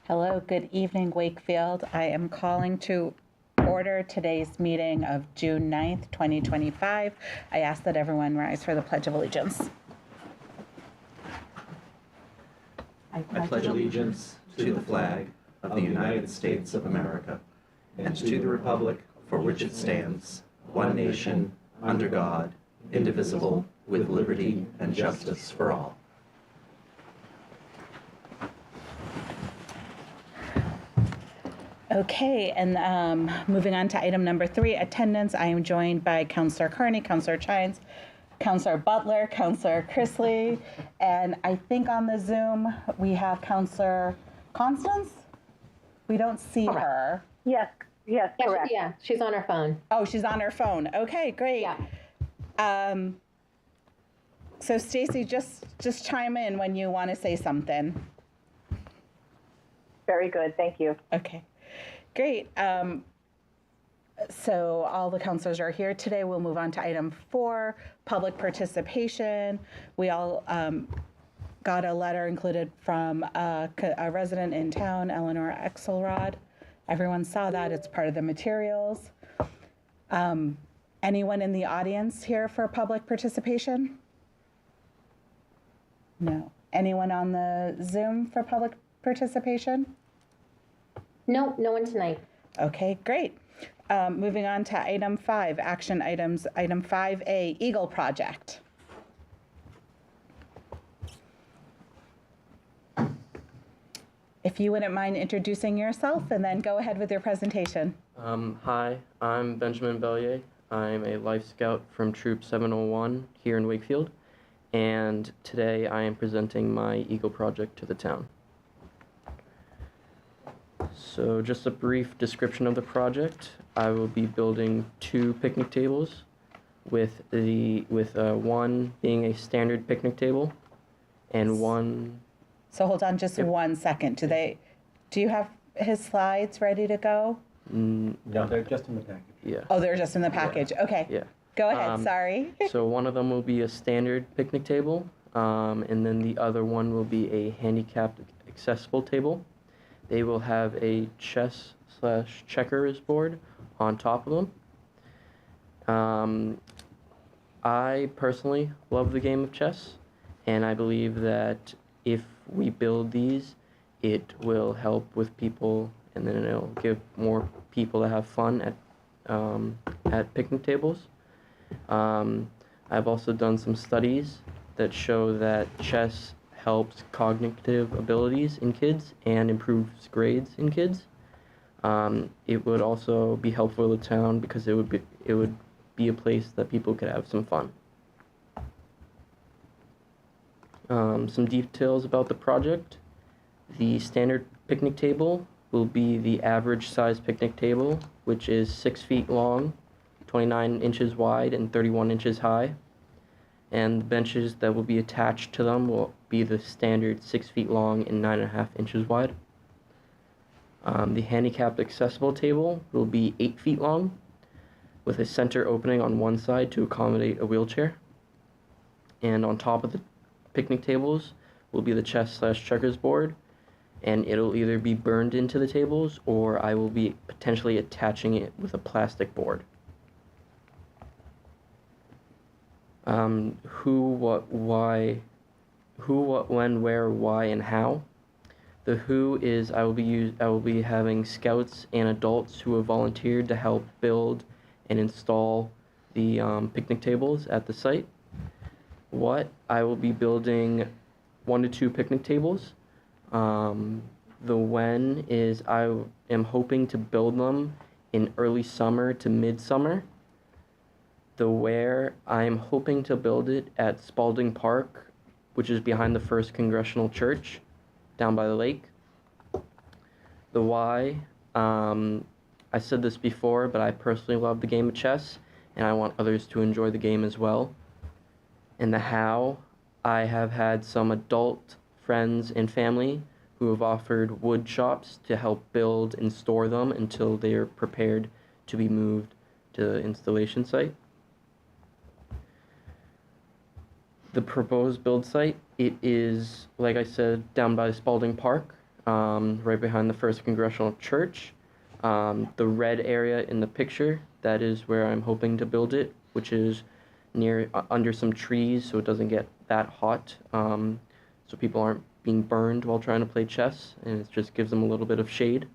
Hello, good evening, Wakefield. I am calling to order today's meeting of June 9th, 2025. I ask that everyone rise for the Pledge of Allegiance. I pledge allegiance to the flag of the United States of America and to the republic for which it stands, one nation, under God, indivisible, with liberty and justice for all. Okay, and moving on to item number 3, attendance. I am joined by Councillor Carney, Councillor Chines, Councillor Butler, Councillor Chrisley, and I think on the Zoom we have Councillor Constance. We don't see her. Yes, correct. Yeah, she's on her phone. Oh, she's on her phone. Okay, great. Yeah. So Stacy, just chime in when you want to say something. Very good, thank you. Okay, great. So all the counselors are here today. We'll move on to item 4, public participation. We all got a letter included from a resident in town, Eleanor Axelrod. Everyone saw that. It's part of the materials. Anyone in the audience here for public participation? No. Anyone on the Zoom for public participation? No one tonight. Okay, great. Moving on to item 5, action items. Item 5A, Eagle Project. If you wouldn't mind introducing yourself and then go ahead with your presentation. Hi, I'm Benjamin Bellier. I'm a Life Scout from Troop 701 here in Wakefield, and today I am presenting my Eagle Project to the town. So just a brief description of the project. I will be building 2 picnic tables with one being a standard picnic table and one... So hold on just 1 second. Do you have his slides ready to go? No, they're just in the package. Yeah. Oh, they're just in the package. Okay. Yeah. Go ahead, sorry. So one of them will be a standard picnic table, and then the other one will be a handicapped accessible table. They will have a chess/checkers board on top of them. I personally love the game of chess, and I believe that if we build these, it will help with people, and then it'll give more people to have fun at picnic tables. I've also done some studies that show that chess helps cognitive abilities in kids and improves grades in kids. It would also be helpful to the town because it would be a place that people could have some fun. Some details about the project. The standard picnic table will be the average size picnic table, which is 6 feet long, 29 inches wide, and 31 inches high. And the benches that will be attached to them will be the standard 6 feet long and 9.5 inches wide. The handicapped accessible table will be 8 feet long, with a center opening on one side to accommodate a wheelchair. And on top of the picnic tables will be the chess/checkers board, and it'll either be burned into the tables or I will be potentially attaching it with a plastic board. Who, what, when, where, why, and how. The who is I will be having scouts and adults who have volunteered to help build and install the picnic tables at the site. What, I will be building 1 to 2 picnic tables. The when is I am hoping to build them in early summer to midsummer. The where, I am hoping to build it at Spalding Park, which is behind the First Congressional Church, down by the lake. The why, I said this before, but I personally love the game of chess, and I want others to enjoy the game as well. And the how, I have had some adult friends and family who have offered wood shops to help build and store them until they are prepared to be moved to the installation site. The proposed build site, it is, like I said, down by Spalding Park. right behind the First Congressional Church. The red area in the picture, that is where I'm hoping to build it, which is near under some trees so it doesn't get that hot, so people aren't being burned while trying to play chess, and it just gives them a little bit of shade.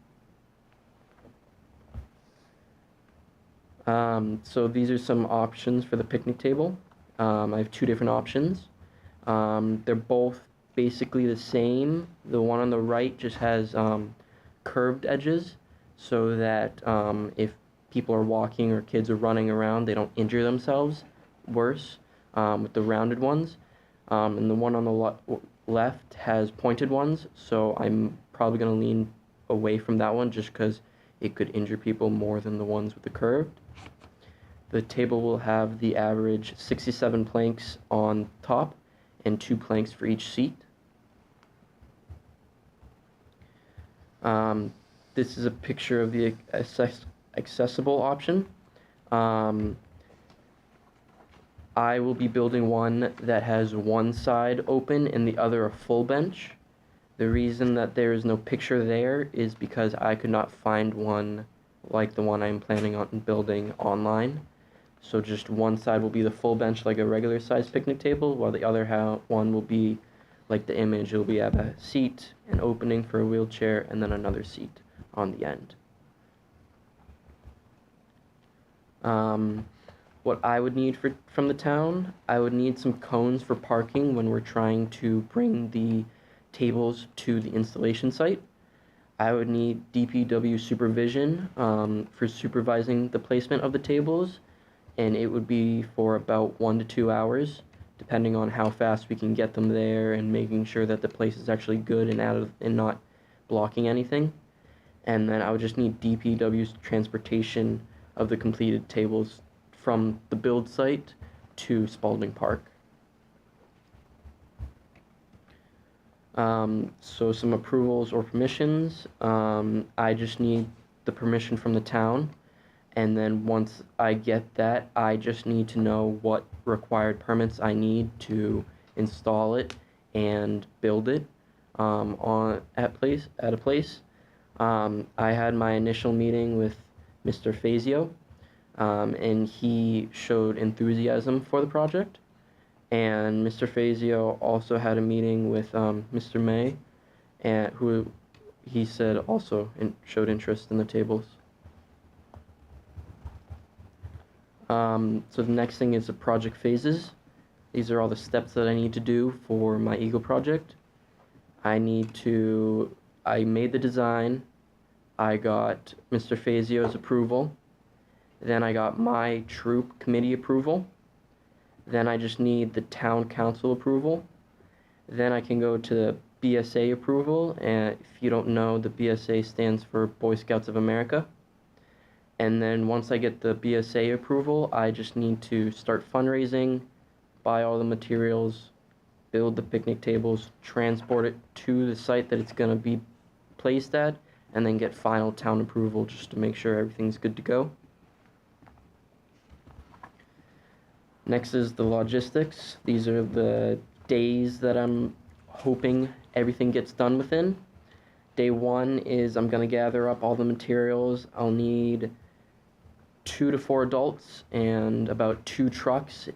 So these are some options for the picnic table. I have two different options. They're both basically the same. The one on the right just has curved edges so that if people are walking or kids are running around, they don't injure themselves worse with the rounded ones. And the one on the left has pointed ones, so I'm probably going to lean away from that one just because it could injure people more than the ones with the curved. The table will have the average 67 planks on top and 2 planks for each seat. This is a picture of the accessible option. I will be building one that has one side open and the other a full bench. The reason that there is no picture there is because I could not find one like the one I'm planning on building online. So just one side will be the full bench like a regular sized picnic table, while the other one will be like the image. It will be have a seat, an opening for a wheelchair, and then another seat on the end. What I would need from the town, I would need some cones for parking when we're trying to bring the tables to the installation site. I would need DPW supervision for supervising the placement of the tables, and it would be for about 1 to 2 hours, depending on how fast we can get them there and making sure that the place is actually good and not blocking anything. And then I would just need DPW's transportation of the completed tables from the build site to Spalding Park. So some approvals or permissions. I just need the permission from the town, and then once I get that, I just need to know what required permits I need to install it and build it at a place. I had my initial meeting with Mr. Fazio, and he showed enthusiasm for the project. And Mr. Fazio also had a meeting with Mr. May, and who he said also showed interest in the tables. So the next thing is the project phases. These are all the steps that I need to do for my Eagle project. I made the design, I got Mr. Fazio's approval, then I got my troop committee approval, then I just need the town council approval, then I can go to the BSA approval, and if you don't know, the BSA stands for Boy Scouts of America. And then once I get the BSA approval, I just need to start fundraising, buy all the materials, build the picnic tables, transport it to the site that it's going to be placed at, and then get final town approval just to make sure everything's good to go. Next is the logistics. These are the days that I'm hoping everything gets done within. Day 1 is I'm going to gather up all the materials. I'll need 2 to 4 adults and about 2 trucks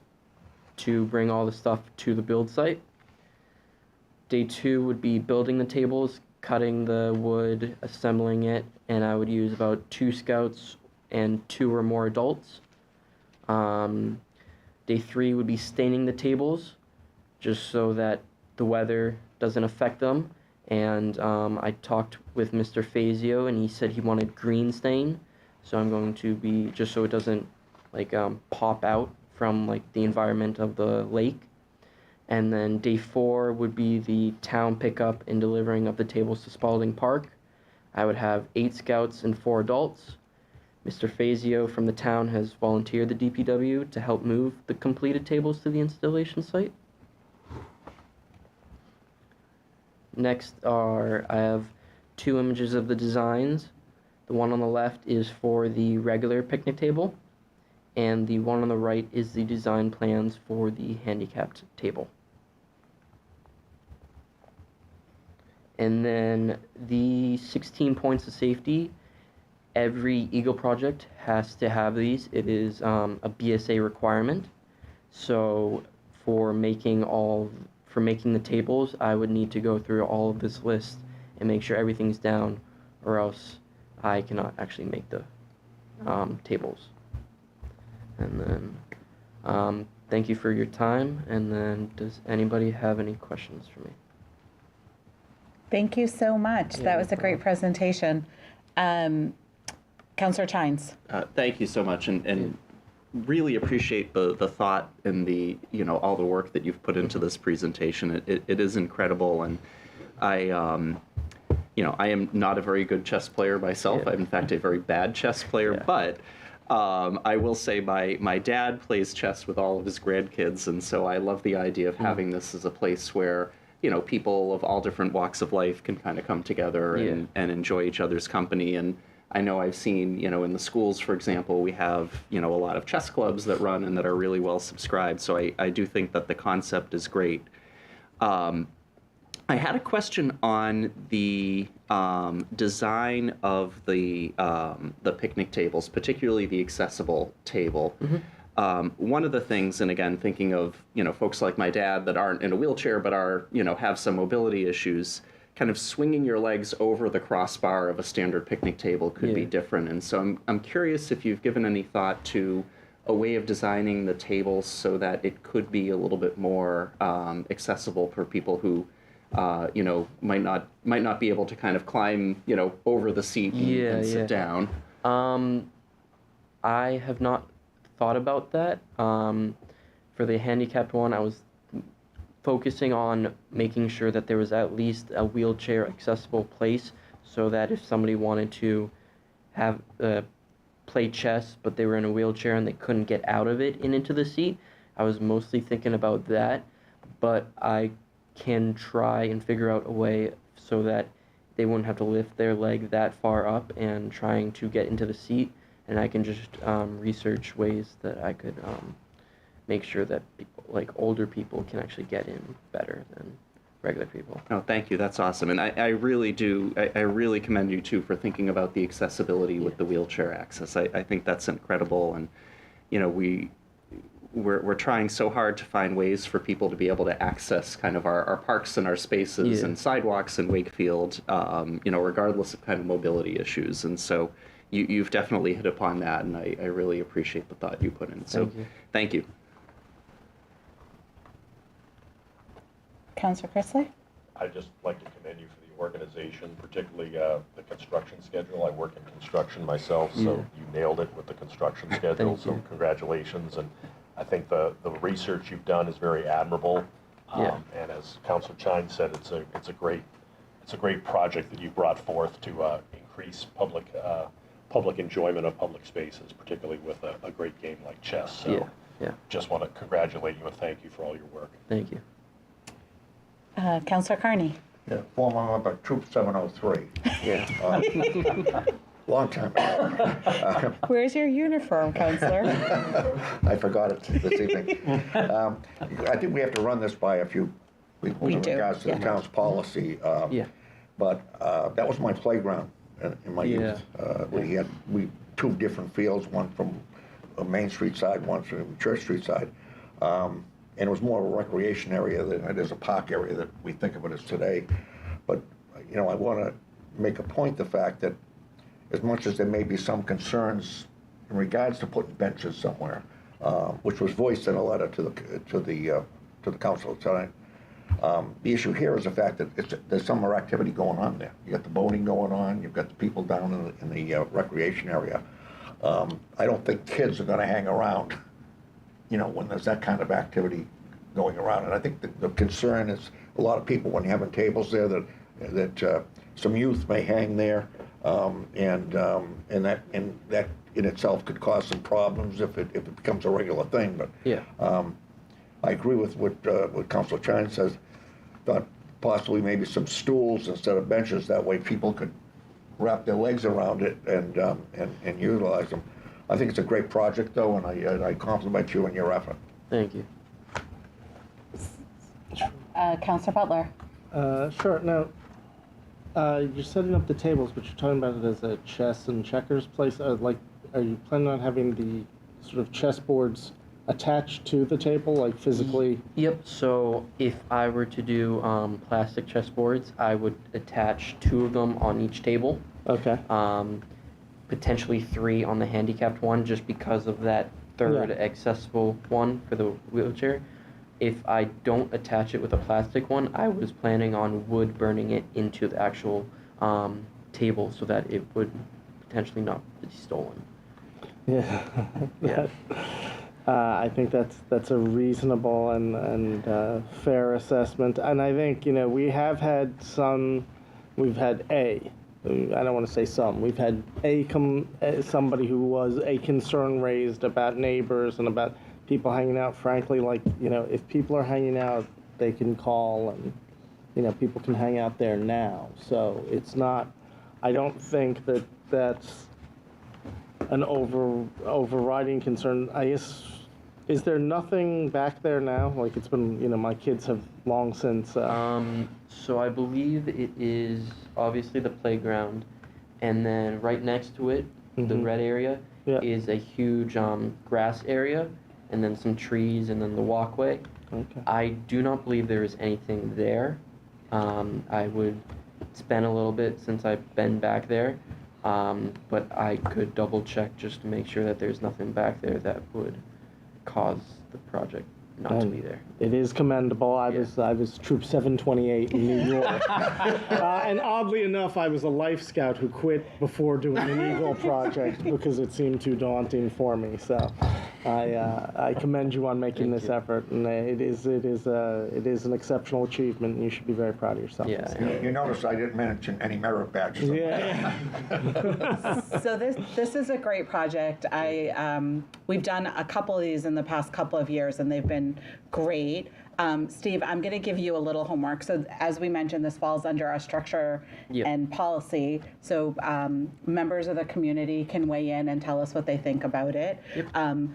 to bring all the stuff to the build site. Day 2 would be building the tables, cutting the wood, assembling it, and I would use about 2 scouts and 2 or more adults. Day 3 would be staining the tables, just so that the weather doesn't affect them. And I talked with Mr. Fazio, and he said he wanted green stain. So I'm going to be, just so it doesn't pop out from the environment of the lake. And then day 4 would be the town pickup and delivering of the tables to Spalding Park. I would have 8 scouts and 4 adults. Mr. Fazio from the town has volunteered the DPW to help move the completed tables to the installation site. Next I have 2 images of the designs. The one on the left is for the regular picnic table, and the one on the right is the design plans for the handicapped table. And then the 16 points of safety, every Eagle project has to have these. It is a BSA requirement. So for making the tables, I would need to go through all of this list and make sure everything's down, or else I cannot actually make the tables. And then thank you for your time. And then does anybody have any questions for me? Thank you so much. Yeah, That no was a great problem. presentation. Counselor Chines. Thank you so much, and really appreciate the thought and the all the work that you've put into this presentation. It is incredible, and I I am not a very good chess player myself. Yeah. I'm in fact a very bad chess player, Yeah. but I will say my dad plays chess with all of his grandkids, and so I love the idea of having this as a place where people of all different walks of life can kind of come together and enjoy each other's company. And I know I've seen, in the schools, for example, we have, a lot of chess clubs that run and that are really well subscribed. So I do think that the concept is great. I had a question on the design of the picnic tables, particularly the accessible table. One of the things, and again, thinking of, folks like my dad that aren't in a wheelchair but are, have some mobility issues, kind of swinging your legs over the crossbar of a standard picnic table could be different. And so I'm curious if you've given any thought to a way of designing the tables so that it could be a little bit more accessible for people who might not be able to kind of climb, over the seat and sit down. I have not thought about that. For the handicapped one, I was focusing on making sure that there was at least a wheelchair accessible place, so that if somebody wanted to have play chess but they were in a wheelchair and they couldn't get out of it and into the seat, I was mostly thinking about that. But I can try and figure out a way so that they wouldn't have to lift their leg that far up and trying to get into the seat, and I can just research ways that I could make sure that people, like older people, can actually get in better than regular people. Oh, thank you. That's awesome. And I really do, I really commend you too for thinking about the accessibility with the wheelchair access. I think that's incredible. And, we're trying so hard to find ways for people to be able to access kind of our parks and our spaces and sidewalks in Wakefield, regardless of kind of mobility issues. And so you've definitely hit upon that, and I really appreciate the thought you put in. So thank you. Counselor Chrisley? I'd just like to commend you for the organization, particularly the construction schedule. I work in construction myself, so you nailed it with the construction schedule, so congratulations. And I think the research you've done is very admirable. And as Councilor Chine said, it's a great project that you brought forth to increase public enjoyment of public spaces, particularly with a great game like chess. So just want to congratulate you and thank you for all your work. Thank you. Counselor Carney? Yeah, former member, Troop 703. Long time ago. Where's your uniform, Counselor? I forgot it this evening. I think we have to run this by a few people in do, regards to the town's policy. But that was my playground in my youth. We had two different fields, one from the Main Street side, one from Church Street side. And it was more of a recreation area than it is a park area that we think of it as today. But, I want to make a point the fact that as much as there may be some concerns in regards to putting benches somewhere, which was voiced in a letter to the council tonight, the issue here is the fact that there's some more activity going on there. You got the boating going on, you've got the people down in the recreation area. I don't think kids are going to hang around when there's that kind of activity going around. And I think the concern is a lot of people, when you're having tables there, that some youth may hang there, and that in itself could cause some problems if it becomes a regular thing. But I agree with what Councilor Chine says. Thought possibly maybe some stools instead of benches. That way people could wrap their legs around it and utilize them. I think it's a great project, though, and I compliment you on your effort. Thank you. Counselor Butler? Sure. Now, You're setting up the tables, but you're talking about it as a chess and checkers place. Are you planning on having the sort of chessboards attached to the table, like physically? Yep. So if I were to do plastic chessboards, I would attach 2 of them on each table. Okay. Potentially 3 on the handicapped one, just because of that third accessible one for the wheelchair. If I don't attach it with a plastic one, I was planning on wood burning it into the actual table so that it would potentially not be stolen. Yeah. Yeah. I think that's a reasonable and fair assessment. And I think, we have had we've had I don't want to say some. We've had somebody who was a concern raised about neighbors and about people hanging out. Frankly, if people are hanging out, they can call and, people can hang out there now. So it's not, I don't think that's an overriding concern. I guess, is there nothing back there now? Like it's been, my kids have long since. So I believe it is obviously the playground, and then right next to it, the red area, is a huge grass area, and then some trees, and then the walkway. Okay. I do not believe there is anything there. I would spend a little bit since I've been back there, but I could double check just to make sure that there's nothing back there that would cause the project not to be there. It is commendable. I was Troop 728 in New York, and oddly enough, I was a Life Scout who quit before doing an Eagle project because it seemed too daunting for me. So, I commend you on making this effort, and it is an exceptional achievement, and you should be very proud of yourself. Yeah. You notice I didn't mention any merit badges. Yeah. So this is a great project. We've done a couple of these in the past couple of years, and they've been great. Steve, I'm going to give you a little homework. So as we mentioned, this falls under our structure and policy. So members of the community can weigh in and tell us what they think about it.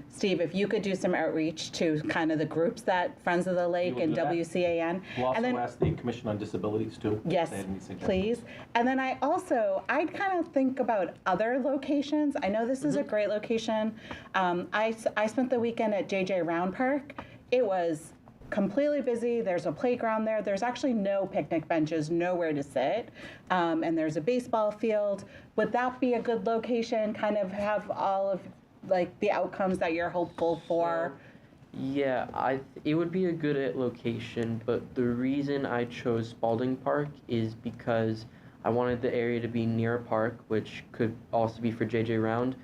Steve, if you could do some outreach to kind of the groups that Friends of the Lake and WCAN. We'll also and then, ask the Commission on Disabilities too. Yes, if they had any suggestions. please. And then I'd kind of think about other locations. I know this is a great location. I spent the weekend at JJ Round Park. It was completely busy. There's a playground there. There's actually no picnic benches, nowhere to sit. And there's a baseball field. Would that be a good location, kind of have all of the outcomes that you're hopeful for? Yeah, it would be a good location, but the reason I chose Spalding Park is because I wanted the area to be near a park, which could also be for JJ Round,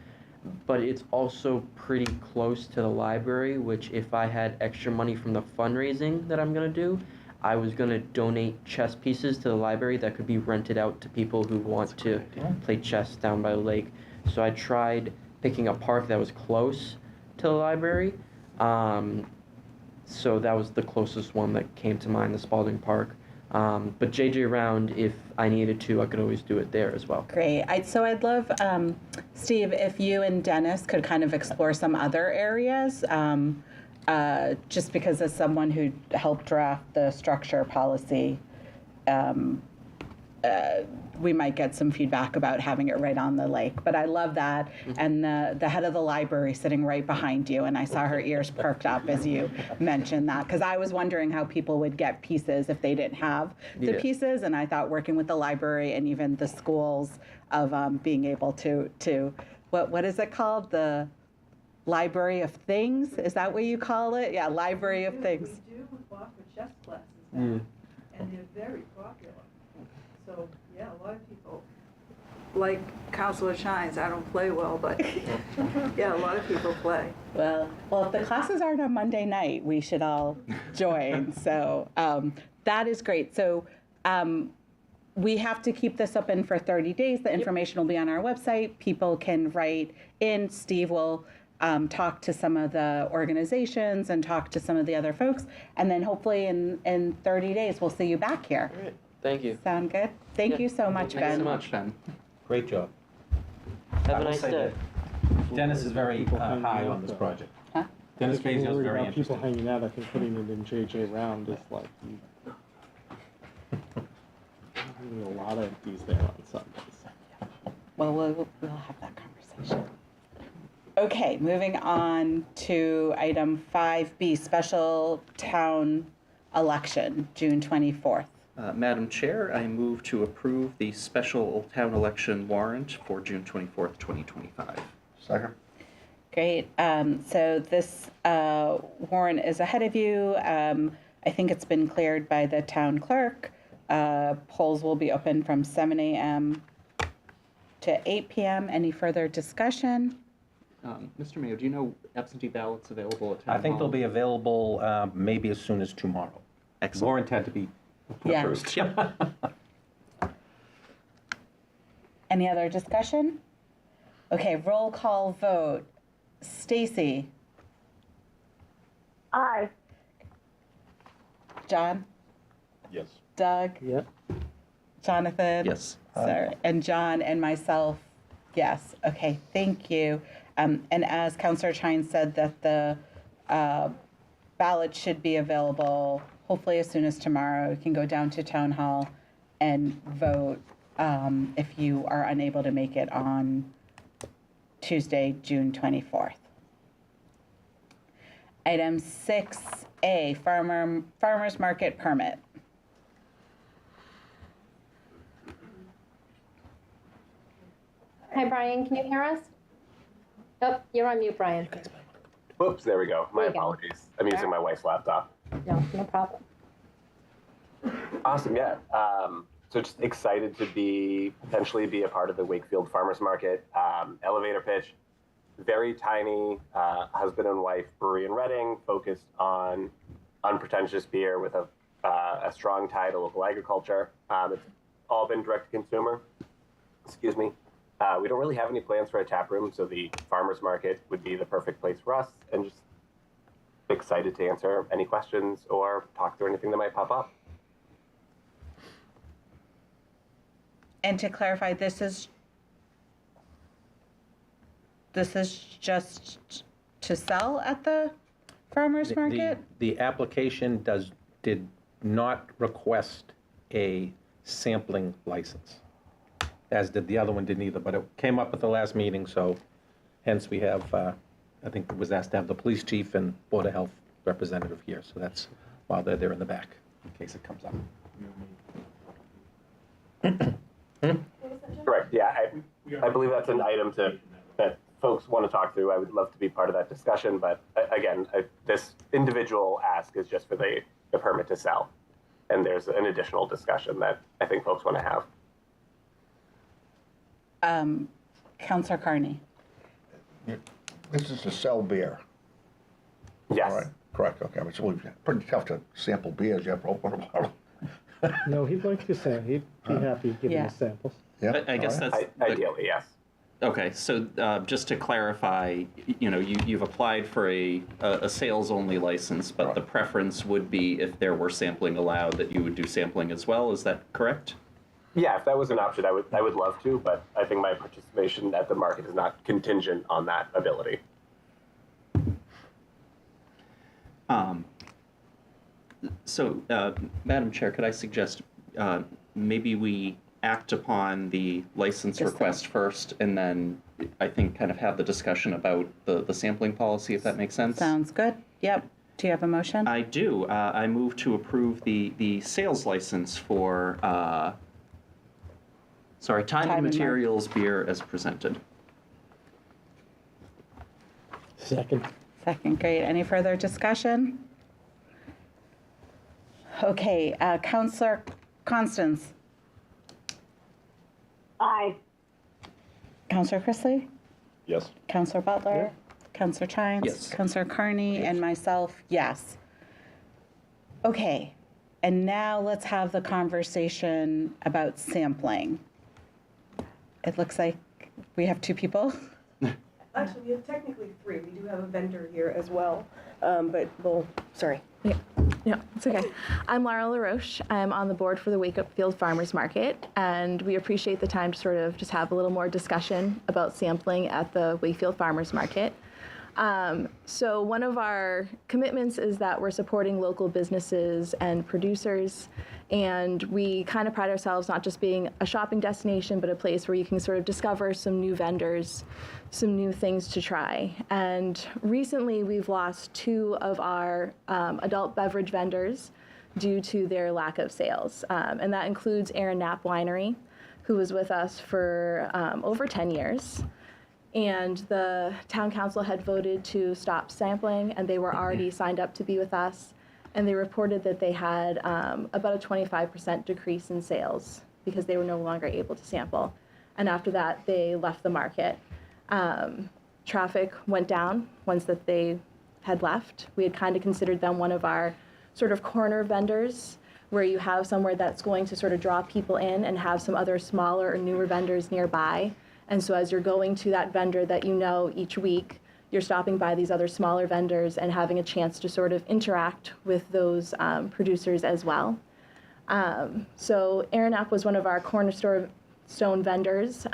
but it's also pretty close to the library, which if I had extra money from the fundraising that I'm going to do, I was going to donate chess pieces to the library that could be rented out to people who want to play chess down by the lake. So I tried picking a park that was close to the library. So that was the closest one that came to mind, the Spalding Park. But JJ Round, if I needed to, I could always do it there as well. Great. I'd love, Steve, if you and Dennis could kind of explore some other areas, just because as someone who helped draft the structure policy, we might get some feedback about having it right on the lake. But I love that. And the head of the library sitting right behind you, and I saw her ears perked up as you mentioned that, because I was wondering how people would get pieces if they didn't have the pieces. And I thought working with the library and even the schools of being able to what is it called? The Library of Things? Is that what you call it? Yeah, Library of Things. We do offer chess classes now, and they're very popular. So, yeah, a lot of people, like Counselor Shines, I don't play well, but yeah, a lot of people play. Well, if the classes aren't on Monday night, we should all join. So that is great. So we have to keep this open for 30 days. The information will be on our website. People can write in. Steve will talk to some of the organizations and talk to some of the other folks. And then hopefully in 30 days, we'll see you back here. All right. Thank you. Sound good? Thank you so much, Ben. Thanks so much, Ben. Great job. Have a nice day. Dennis is very high on this project. Huh? Dennis If you're Fazio is worried very about people interested. hanging out, I think putting it in JJ Round is like, A lot of empties there on Sundays. Well, we'll have that conversation. Okay, moving on to item 5B, special town election, June 24th. Madam Chair, I move to approve the special town election warrant for June 24th, 2025. Second. Great. So this warrant is ahead of you. I think it's been cleared by the town clerk. Polls will be open from 7 a.m. to 8 p.m. Any further discussion? Mr. Mayo, do you know absentee ballots available at town I think hall? they'll be available maybe as soon as tomorrow. Excellent. Warrant had to be Yeah. approved. Yep. Any other discussion? Okay, roll call vote. Stacy, Aye. John, Yes. Doug, Yep. Jonathan? Yes. Sorry, and John and myself, yes. Okay, thank you. And as Councillor Chine said, that the ballot should be available hopefully as soon as tomorrow. You can go down to Town Hall and vote if you are unable to make it on Tuesday, June 24th. Item 6A, farmer's market permit. Hi, Brian, can you hear us? Oh, you're on mute, Brian. Whoops, there we go. My There you go. apologies. I'm using my wife's laptop. No, no problem. Awesome, yeah. So just excited to potentially be a part of the Wakefield Farmers Market. Elevator pitch, very tiny husband and wife brewery in Reading, focused on unpretentious beer with a strong tie to local agriculture. It's all been direct to consumer. Excuse me. We don't really have any plans for a tap room, so the farmers market would be the perfect place for us, and just excited to answer any questions or talk through anything that might pop up. And to clarify, this is just to sell at the farmer's market? The application did not request a sampling license, as did the other one, didn't either, but it came up at the last meeting, so hence we have, I think it was asked to have the police chief and Board of Health representative here, so that's why they're there in the back, in case it comes up. Correct, yeah, I believe that's an item that folks want to talk through. I would love to be part of that discussion, but again, this individual ask is just for the permit to sell. And there's an additional discussion that I think folks want to have. Councillor Carney. This is to sell beer. Yes. All right, correct, okay. I mean, it's really pretty tough to sample beers. You have to open a bottle. No, he'd like to say, he'd be happy giving Yeah. us samples. Yeah, I guess all right. that's... Ideally, yes. Okay, so just to clarify, you've applied for a sales-only license, but the preference would be if there were sampling allowed, that you would do sampling as well. Is that correct? Yeah, if that was an option, I would love to, but I think my participation at the market is not contingent on that ability. So, Madam Chair, could I suggest maybe we act upon the license request first, and then I think kind of have the discussion about the sampling policy, if that makes sense? Sounds good. Yep. Do you have a motion? I do. I move to approve the sales license for, Time and Materials beer as presented. Second. Second, great. Any further discussion? Okay, Councillor Constance. Aye. Councillor Chrisley? Yes. Councillor Butler? Councillor Chines? Yes. Councillor Carney? And myself, yes. Okay, and now let's have the conversation about sampling. It looks like we have two people. Actually, we have technically three. We do have a vendor here as well, but we'll, sorry. Yeah, it's okay. I'm Laura LaRoche. I'm on the board for the Wakefield Farmers Market, and we appreciate the time to sort of just have a little more discussion about sampling at the Wakefield Farmers Market. So one of our commitments is that we're supporting local businesses and producers, and we kind of pride ourselves not just being a shopping destination, but a place where you can sort of discover some new vendors, some new things to try. And recently we've lost 2 of our adult beverage vendors due to their lack of sales. And that includes Aaron Knapp Winery, who was with us for over 10 years. And the town council had voted to stop sampling, and they were already signed up to be with us. And they reported that they had about a 25% decrease in sales because they were no longer able to sample. And after that, they left the market. Traffic went down once that they had left. We had kind of considered them one of our sort of corner vendors, where you have somewhere that's going to sort of draw people in and have some other smaller or newer vendors nearby. And so as you're going to that vendor that you know each week, you're stopping by these other smaller vendors and having a chance to sort of interact with those producers as well. So Aaron Knapp was one of our cornerstone vendors,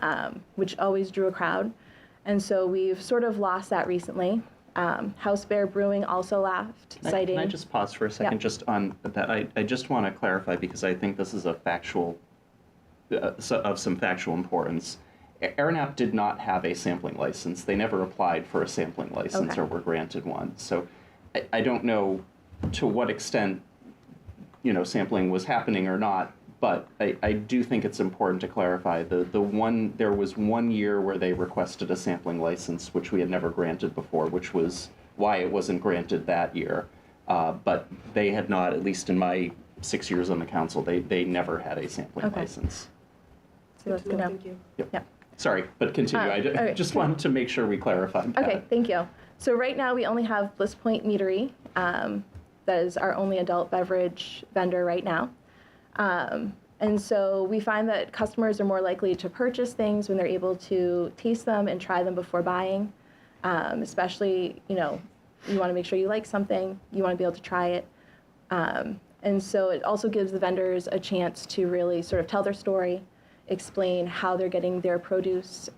which always drew a crowd. And so we've sort of lost that recently. House Bear Brewing also left, citing... Can I just pause for a second just on that? I just want to clarify, because I think this is a factual, of some factual importance. Aaron Knapp did not have a sampling license. They never applied for a sampling license or were granted one. So I don't know to what extent, sampling was happening or not, but I do think it's important to clarify there was 1 year where they requested a sampling license, which we had never granted before, which was why it wasn't granted that year. But they had not, at least in my 6 years on the council, they never had a sampling license. So that's good. Thank you. Yep. Sorry, but continue. I just wanted to make sure we clarified that. Okay, thank you. So right now we only have Bliss Point Meadery. That is our only adult beverage vendor right now. And so we find that customers are more likely to purchase things when they're able to taste them and try them before buying. Especially, you want to make sure you like something, you want to be able to try it. And so it also gives the vendors a chance to really sort of tell their story, explain how they're getting their produce.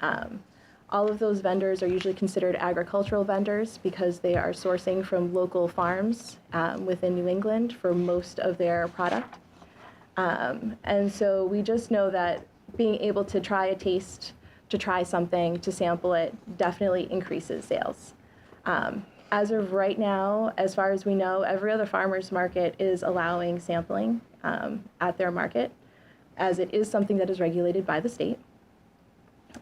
All of those vendors are usually considered agricultural vendors because they are sourcing from local farms within New England for most of their product. And so we just know that being able to try a taste, to try something, to sample it, definitely increases sales. As of right now, as far as we know, every other farmer's market is allowing sampling at their market, as it is something that is regulated by the state.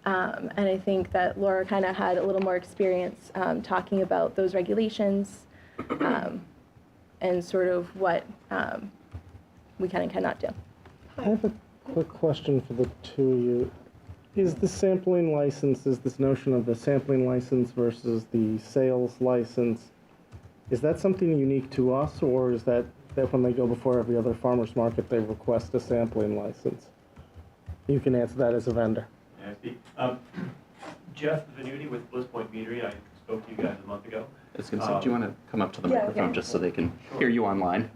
And I think that Laura kind of had a little more experience talking about those regulations and sort of what we can and cannot do. I have a quick question for the two of you. Is the sampling license, is this notion of the sampling license versus the sales license, is that something unique to us, or is that when they go before every other farmer's market, they request a sampling license? You can answer that as a vendor. Yeah, I speak. Jeff Venuti with Bliss Point Meadery. I spoke to you guys a month ago. I was going to say, do you want to come up to the microphone just so they can hear you online?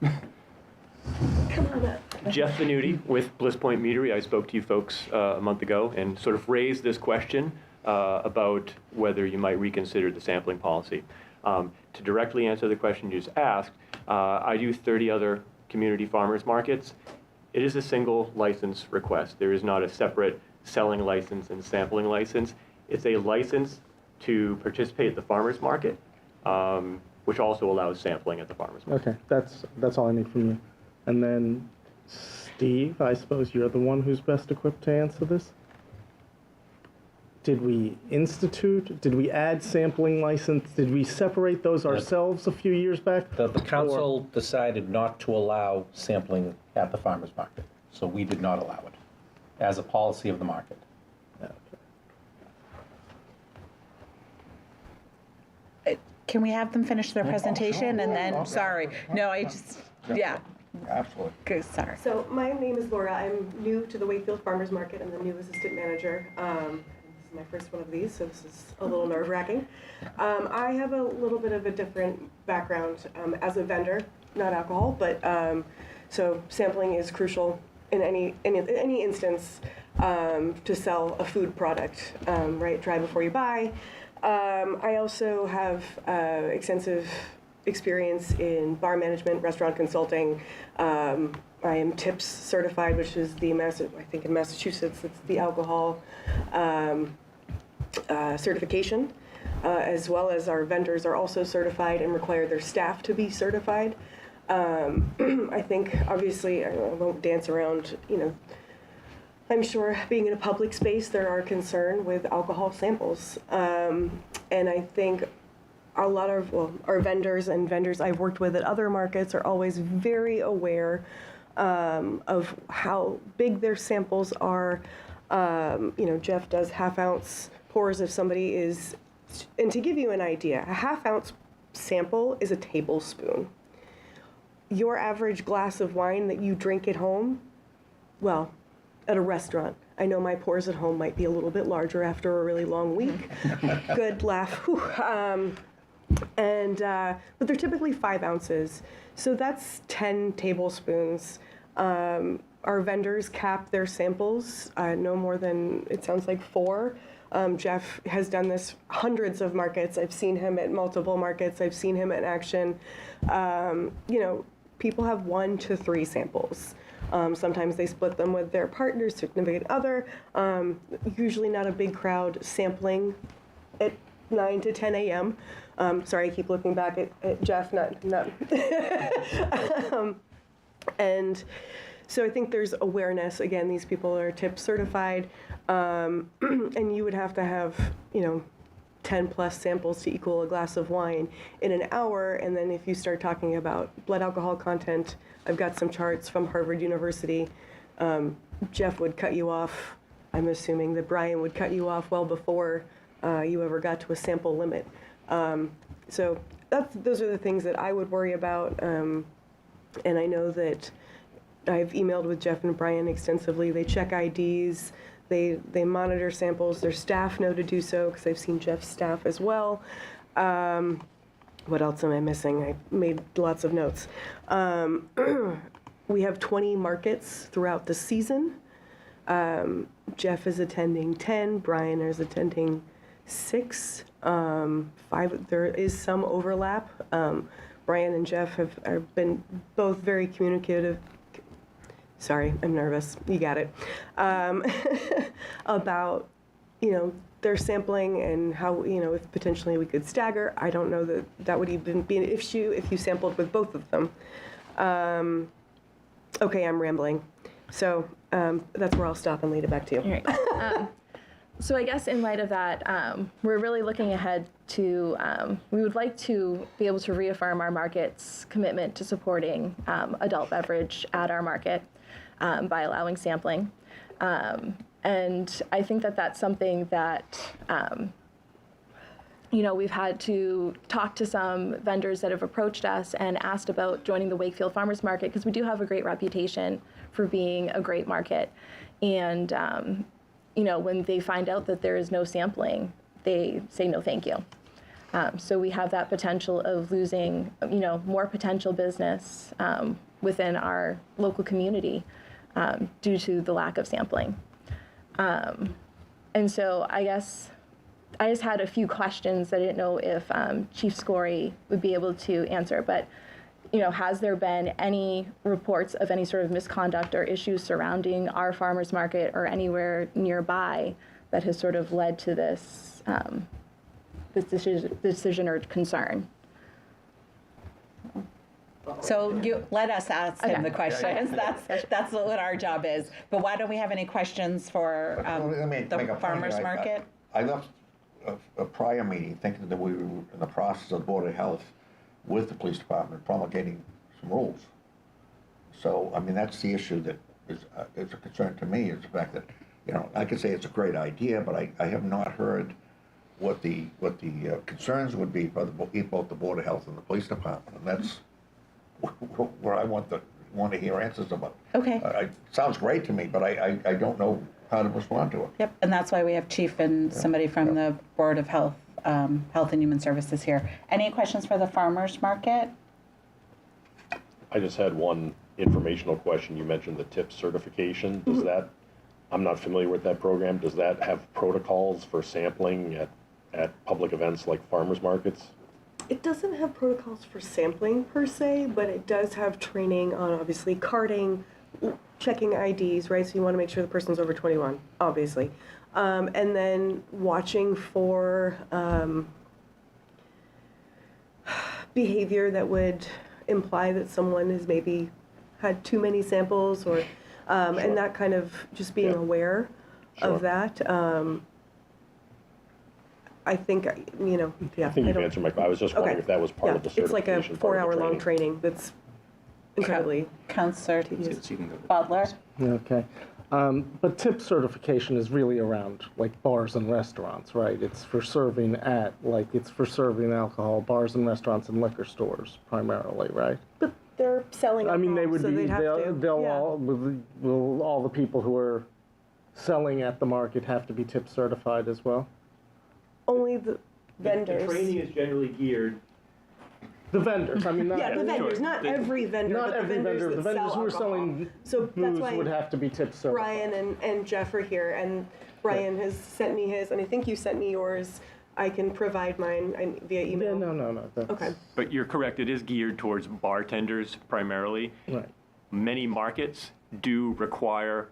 Jeff Venuti with Bliss Point Meadery. I spoke to you folks a month ago and sort of raised this question about whether you might reconsider the sampling policy. To directly answer the question you just asked, I do 30 other community farmers markets. It is a single license request. There is not a separate selling license and sampling license. It's a license to participate at the farmers market, which also allows sampling at the farmers market. Okay, that's all I need from you. And then, Steve, I suppose you're the one who's best equipped to answer this. Did we add sampling license? Did we separate those ourselves a few years back? The council decided not to allow sampling at the farmer's market, so we did not allow it as a policy of the market. Can we have them finish their presentation and then, sorry. No, yeah. Absolutely. Good, sorry. So my name is Laura. I'm new to the Wakefield Farmers Market. I'm the new assistant manager. This is my first one of these, so this is a little nerve-wracking. I have a little bit of a different background as a vendor, not alcohol, but so sampling is crucial in any instance to sell a food product, right? Try before you buy. I also have extensive experience in bar management, restaurant consulting. I am TIPS certified, which is I think in Massachusetts, it's the alcohol certification, as well as our vendors are also certified and require their staff to be certified. I think, obviously, I won't dance around, I'm sure being in a public space, there are concern with alcohol samples. And I think a lot of, our vendors and vendors I've worked with at other markets are always very aware of how big their samples are. Jeff does half-ounce pours if somebody is, and to give you an idea, a half-ounce sample is a tablespoon. Your average glass of wine that you drink at home, well, at a restaurant, I know my pours at home might be a little bit larger after a really long week. Good laugh. But they're typically 5 ounces. So that's 10 tablespoons. Our vendors cap their samples no more than, it sounds like 4. Jeff has done this hundreds of markets. I've seen him at multiple markets. I've seen him in action. People have 1 to 3 samples. Sometimes they split them with their partner, significant other. Usually not a big crowd sampling at 9 to 10 a.m. Sorry, I keep looking back at Jeff, not. And so I think there's awareness. Again, these people are TIP certified, and you would have to have, 10 plus samples to equal a glass of wine in an hour. And then if you start talking about blood alcohol content, I've got some charts from Harvard University. Jeff would cut you off. I'm assuming that Brian would cut you off well before you ever got to a sample limit. So those are the things that I would worry about. And I know that I've emailed with Jeff and Brian extensively. They check IDs. They monitor samples. Their staff know to do so because I've seen Jeff's staff as well. What else am I missing? I made lots of notes. We have 20 markets throughout the season. Jeff is attending 10. Brian is attending 6. 5. There is some overlap. Brian and Jeff have been both very communicative. Sorry, I'm nervous. You got it. About, their sampling and how, if potentially we could stagger. I don't know that would even be an issue if you sampled with both of them. Okay, I'm rambling. So that's where I'll stop and lead it back to you. All right. So I guess in light of that, we're really looking ahead to, we would like to be able to reaffirm our market's commitment to supporting adult beverage at our market by allowing sampling. And I think that that's something that, we've had to talk to some vendors that have approached us and asked about joining the Wakefield Farmers Market because we do have a great reputation for being a great market. And, when they find out that there is no sampling, they say no thank you. So we have that potential of losing, more potential business within our local community due to the lack of sampling. And so I guess I just had a few questions that I didn't know if Chief Scory would be able to answer, but has there been any reports of any sort of misconduct or issues surrounding our farmers market or anywhere nearby that has sort of led to this this decision or concern? So you let us ask him the questions. That's what our job is. But why don't we have any questions for the farmers market? I left a prior meeting thinking that we were in the process of Board of Health with the police department promulgating some rules. So, I mean, that's the issue that is a concern to me, is the fact that, I could say it's a great idea, but I have not heard what the concerns would be for both the Board of Health and the police department, and that's where I want to hear answers about. Okay. It sounds great to me, but I don't know how to respond to it. Yep, and that's why we have Chief and somebody from the Board of Health, Health and Human Services here. Any questions for the farmers market? I just had one informational question. You mentioned the TIP certification. Does that, I'm not familiar with that program, does that have protocols for sampling at at public events like farmers markets? It doesn't have protocols for sampling per se, but it does have training on obviously carding, checking IDs, right? So you want to make sure the person's over 21, obviously. And then watching for behavior that would imply that someone has maybe had too many samples or, and that kind of just being aware of that. I think, yeah. I think you've answered my question. I was just wondering if that was part of the It's like a certification. part of the 4-hour-long training that's incredibly Counselor tedious. Butler. Okay. But tip certification is really around like bars and restaurants, right? It's for serving alcohol, bars and restaurants and liquor stores primarily, right? But they're selling I mean, they alcohol, would so be, they'd have to. they'll Yeah. will all the people who are selling at the market have to be tip certified as well? Only the The vendors. training is generally geared. The vendors, I mean, not, Yeah, the vendors, Sure. not every vendor, not but the every vendors vendor. that The vendors sell who are alcohol. selling So that's booze why would have to be tip certified. Brian and Jeff are here, and Brian has sent me his, and I think you sent me yours. I can provide mine via Yeah, email. no. That's, Okay. But you're correct, it is geared towards bartenders primarily. Right. Many markets do require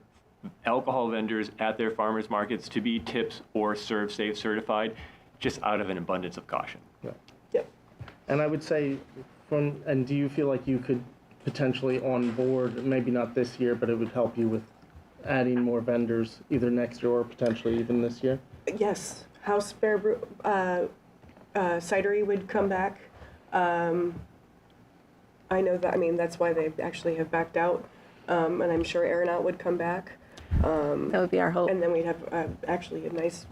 alcohol vendors at their farmers markets to be tips or serve safe certified, just out of an abundance of caution. Right. Yep. And I would say, and do you feel like you could potentially onboard, maybe not this year, but it would help you with adding more vendors either next year or potentially even this year? Yes, House Fair Cidery would come back. I know that. I mean, that's why they actually have backed out, and I'm sure Aeronaut would come back. That would be our hope. And then we'd have actually a nice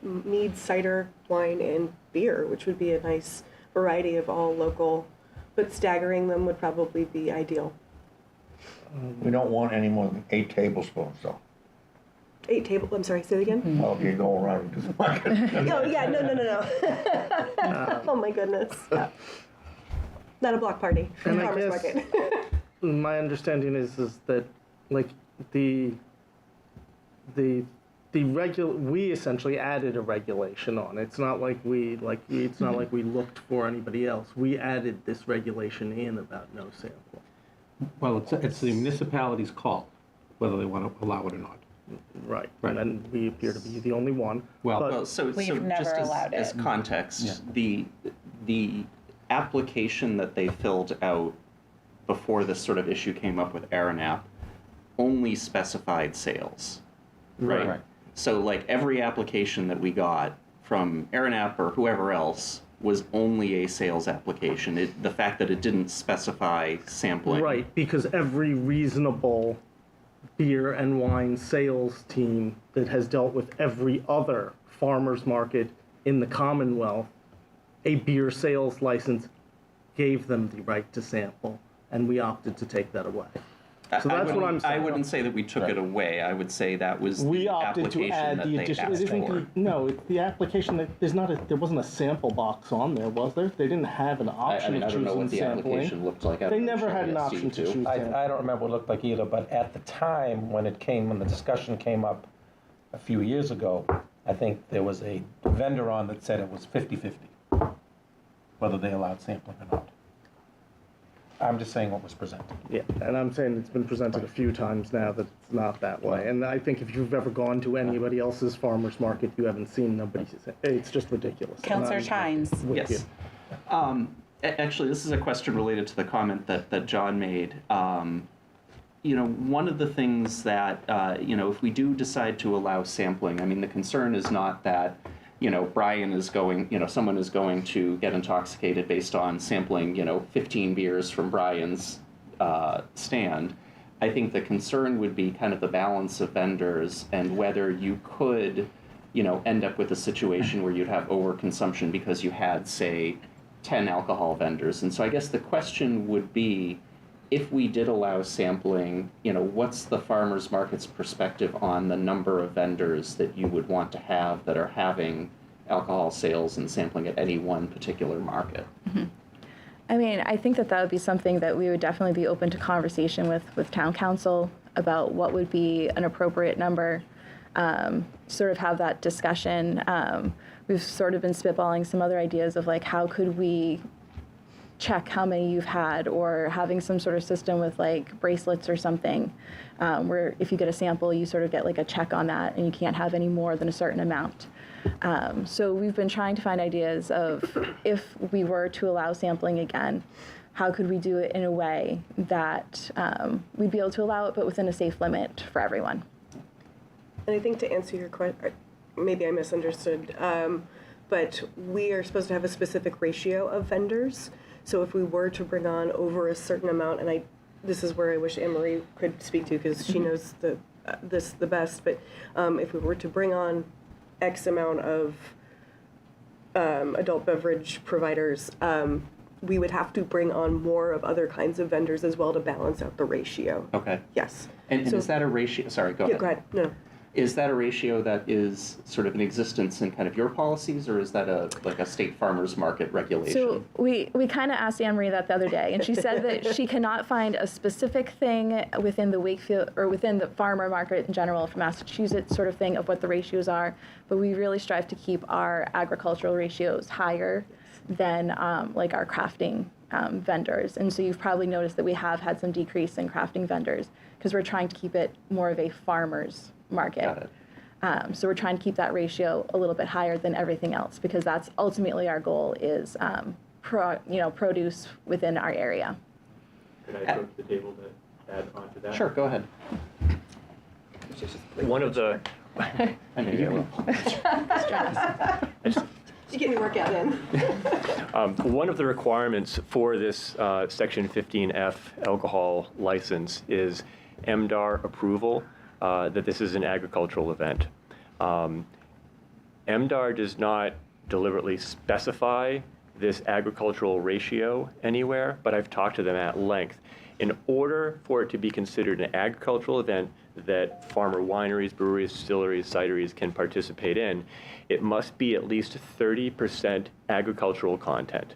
mead, cider, wine, and beer, which would be a nice variety of all local. But staggering them would probably be ideal. We don't want any more than 8 tablespoons, though. 8 tables. I'm sorry. Say it again. Well, you go around and just like it. Oh yeah, no. Oh my goodness. Not a block party. And I Farmers guess- market. My understanding is that like we essentially added a regulation on. It's not like we looked for anybody else. We added this regulation in about no sample. Well, it's the municipality's call, whether they want to allow it or not. Right. And we appear to be the only one. Well, so We've never just allowed as it. context, the application that they filled out before this sort of issue came up with Aeronap only specified sales, right? So like every application that we got from Aeronap or whoever else was only a sales application. The fact that it didn't specify sampling. Right, because every reasonable beer and wine sales team that has dealt with every other farmer's market in the Commonwealth, a beer sales license gave them the right to sample, and we opted to take that away. So that's what I'm saying. I wouldn't say that we took it away. I would say that was We the opted to application add that the they addition. asked for. It's the application that there wasn't a sample box on there, was there? They didn't have an option I of don't know choosing what the sampling. application looked like. They never had an option to choose sampling. I don't remember what it looked like either, but at the time when the discussion came up a few years ago, I think there was a vendor on that said it was 50-50, whether they allowed sampling or not. I'm just saying what was presented. Yeah, and I'm saying it's been presented a few times now that it's not that way. And I think if you've ever gone to anybody else's farmer's market, you haven't seen nobody say, it's just ridiculous. Counselor Chines. Yes. Actually, this is a question related to the comment that John made. One of the things that, if we do decide to allow sampling, I mean, the concern is not that, Brian is going, someone is going to get intoxicated based on sampling, 15 beers from Brian's stand. I think the concern would be kind of the balance of vendors and whether you could, end up with a situation where you'd have overconsumption because you had, say, 10 alcohol vendors. And so I guess the question would be, if we did allow sampling, what's the farmers market's perspective on the number of vendors that you would want to have that are having alcohol sales and sampling at any one particular market? Mm-hmm. I mean, I think that would be something that we would definitely be open to conversation with town council about what would be an appropriate number. sort of have that discussion. We've sort of been spitballing some other ideas of like how could we check how many you've had, or having some sort of system with like bracelets or something, where if you get a sample, you sort of get like a check on that, and you can't have any more than a certain amount. So we've been trying to find ideas of if we were to allow sampling again, how could we do it in a way that we'd be able to allow it, but within a safe limit for everyone. And I think to answer your question, maybe I misunderstood, but we are supposed to have a specific ratio of vendors. So if we were to bring on over a certain amount, and this is where I wish Anne Marie could speak to, because she knows this the best, but if we were to bring on X amount of adult beverage providers, we would have to bring on more of other kinds of vendors as well to balance out the ratio. Okay. Yes. And So- is that a ratio, sorry, go Yeah, ahead. go ahead. No. Is that a ratio that is sort of in existence in kind of your policies, or is that like a state farmers market regulation? So we kind of asked Anne Marie that the other day, and she said that she cannot find a specific thing within the Wakefield or within the farmer market in general for Massachusetts sort of thing of what the ratios are, but we really strive to keep our agricultural ratios higher than like our crafting vendors. And so you've probably noticed that we have had some decrease in crafting vendors because we're trying to keep it more of a farmer's market. Got it. So we're trying to keep that ratio a little bit higher than everything else, because that's ultimately our goal is produce within our area. Could I approach the table to add on to that? Sure, go ahead. One of the, I know you will. You get your workout in. one of the requirements for this Section 15F alcohol license is MDR approval that this is an agricultural event. MDR does not deliberately specify this agricultural ratio anywhere, but I've talked to them at length. In order for it to be considered an agricultural event that farmer wineries, breweries, distilleries, cideries can participate in, it must be at least 30% agricultural content.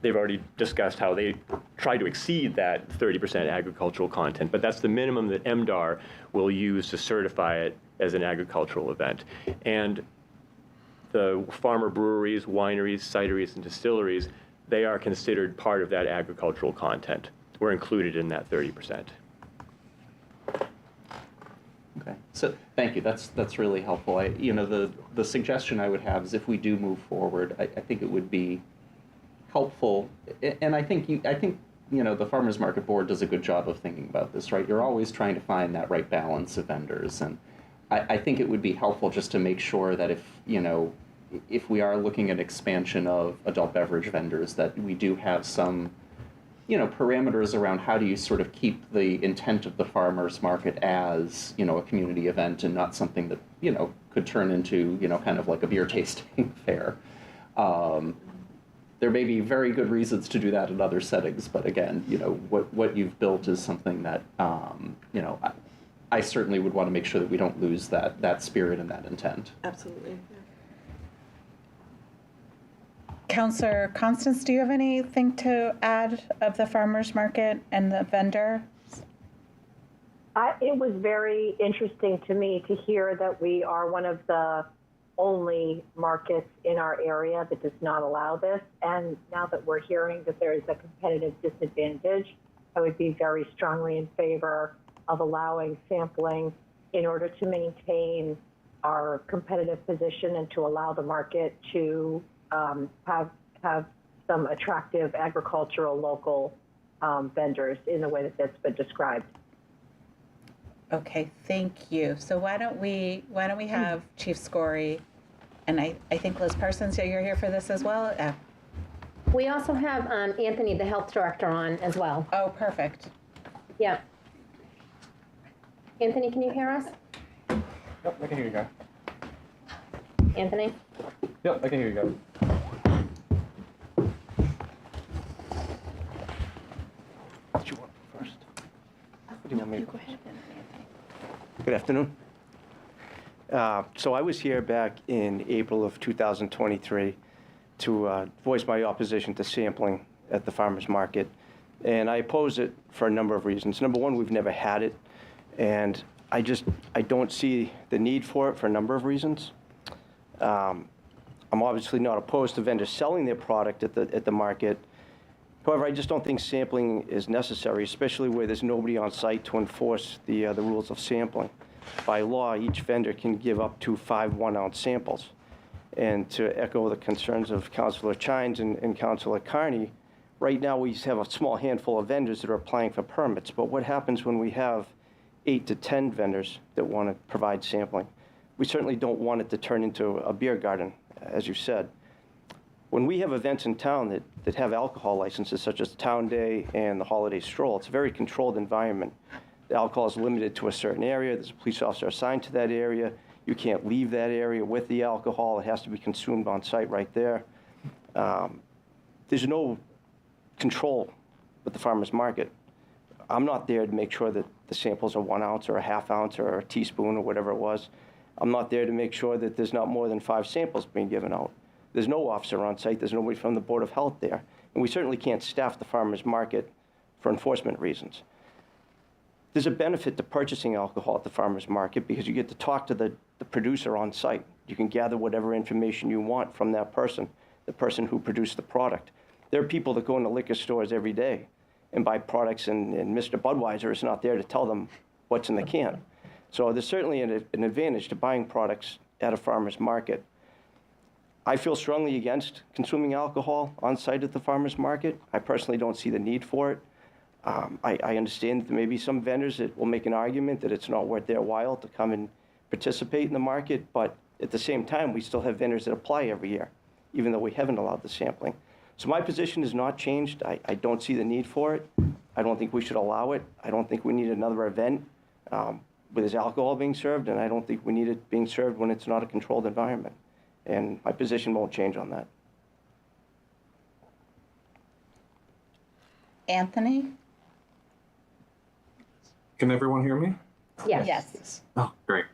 They've already discussed how they try to exceed that 30% agricultural content, but that's the minimum that MDR will use to certify it as an agricultural event. And the farmer breweries, wineries, cideries, and distilleries, they are considered part of that agricultural content. We're included in that 30%. Okay, so thank you. That's really helpful. The suggestion I would have is if we do move forward, I think it would be helpful, and I think the Farmers Market Board does a good job of thinking about this, right? You're always trying to find that right balance of vendors, and I think it would be helpful just to make sure that if we are looking at expansion of adult beverage vendors, that we do have some parameters around how do you sort of keep the intent of the farmers market as a community event and not something that could turn into kind of like a beer tasting fair. There may be very good reasons to do that in other settings, but again, what you've built is something that I certainly would want to make sure that we don't lose that spirit and that intent. Absolutely. Yeah. Councillor Constance, do you have anything to add of the farmers market and the vendor? It was very interesting to me to hear that we are one of the only markets in our area that does not allow this. And now that we're hearing that there is a competitive disadvantage, I would be very strongly in favor of allowing sampling in order to maintain our competitive position and to allow the market to have some attractive agricultural local vendors in the way that that's been described. Okay, thank you. So why don't we have Chief Scory, and I think Liz Parsons, you're here for this as well? We also have Anthony, the health director, on as well. Oh, perfect. Yeah. Anthony, can you hear us? Yep, I can hear you guys. Anthony? Yep, I can hear you guys. What do you want first? What do you want me to go ahead? Good afternoon. So I was here back in April of 2023 to voice my opposition to sampling at the farmers market. And I oppose it for a number of reasons. Number one, we've never had it. And I don't see the need for it for a number of reasons. I'm obviously not opposed to vendors selling their product at the market. However, I just don't think sampling is necessary, especially where there's nobody on site to enforce the rules of sampling. By law, each vendor can give up to 5 1-ounce samples. And to echo the concerns of Councilor Chines and Councilor Carney, right now we have a small handful of vendors that are applying for permits. But what happens when we have 8 to 10 vendors that want to provide sampling? We certainly don't want it to turn into a beer garden, as you said. When we have events in town that have alcohol licenses, such as Town Day and the Holiday Stroll, it's a very controlled environment. The alcohol is limited to a certain area. There's a police officer assigned to that area. You can't leave that area with the alcohol. It has to be consumed on site right there. There's no control with the farmer's market. I'm not there to make sure that the samples are 1 ounce or a half ounce or a teaspoon or whatever it was. I'm not there to make sure that there's not more than 5 samples being given out. There's no officer on site. There's nobody from the Board of Health there. And we certainly can't staff the farmer's market for enforcement reasons. There's a benefit to purchasing alcohol at the farmer's market because you get to talk to the producer on site. You can gather whatever information you want from that person, the person who produced the product. There are people that go into liquor stores every day and buy products, and Mr. Budweiser is not there to tell them what's in the can. So there's certainly an advantage to buying products at a farmer's market. I feel strongly against consuming alcohol on site at the farmer's market. I personally don't see the need for it. I understand that there may be some vendors that will make an argument that it's not worth their while to come and participate in the market, but at the same time, we still have vendors that apply every year, even though we haven't allowed the sampling. So my position has not changed. I don't see the need for it. I don't think we should allow it. I don't think we need another event where there's alcohol being served, and I don't think we need it being served when it's not a controlled environment. And my position won't change on that. Anthony? Can everyone hear me? Yes. Yes. Oh, great.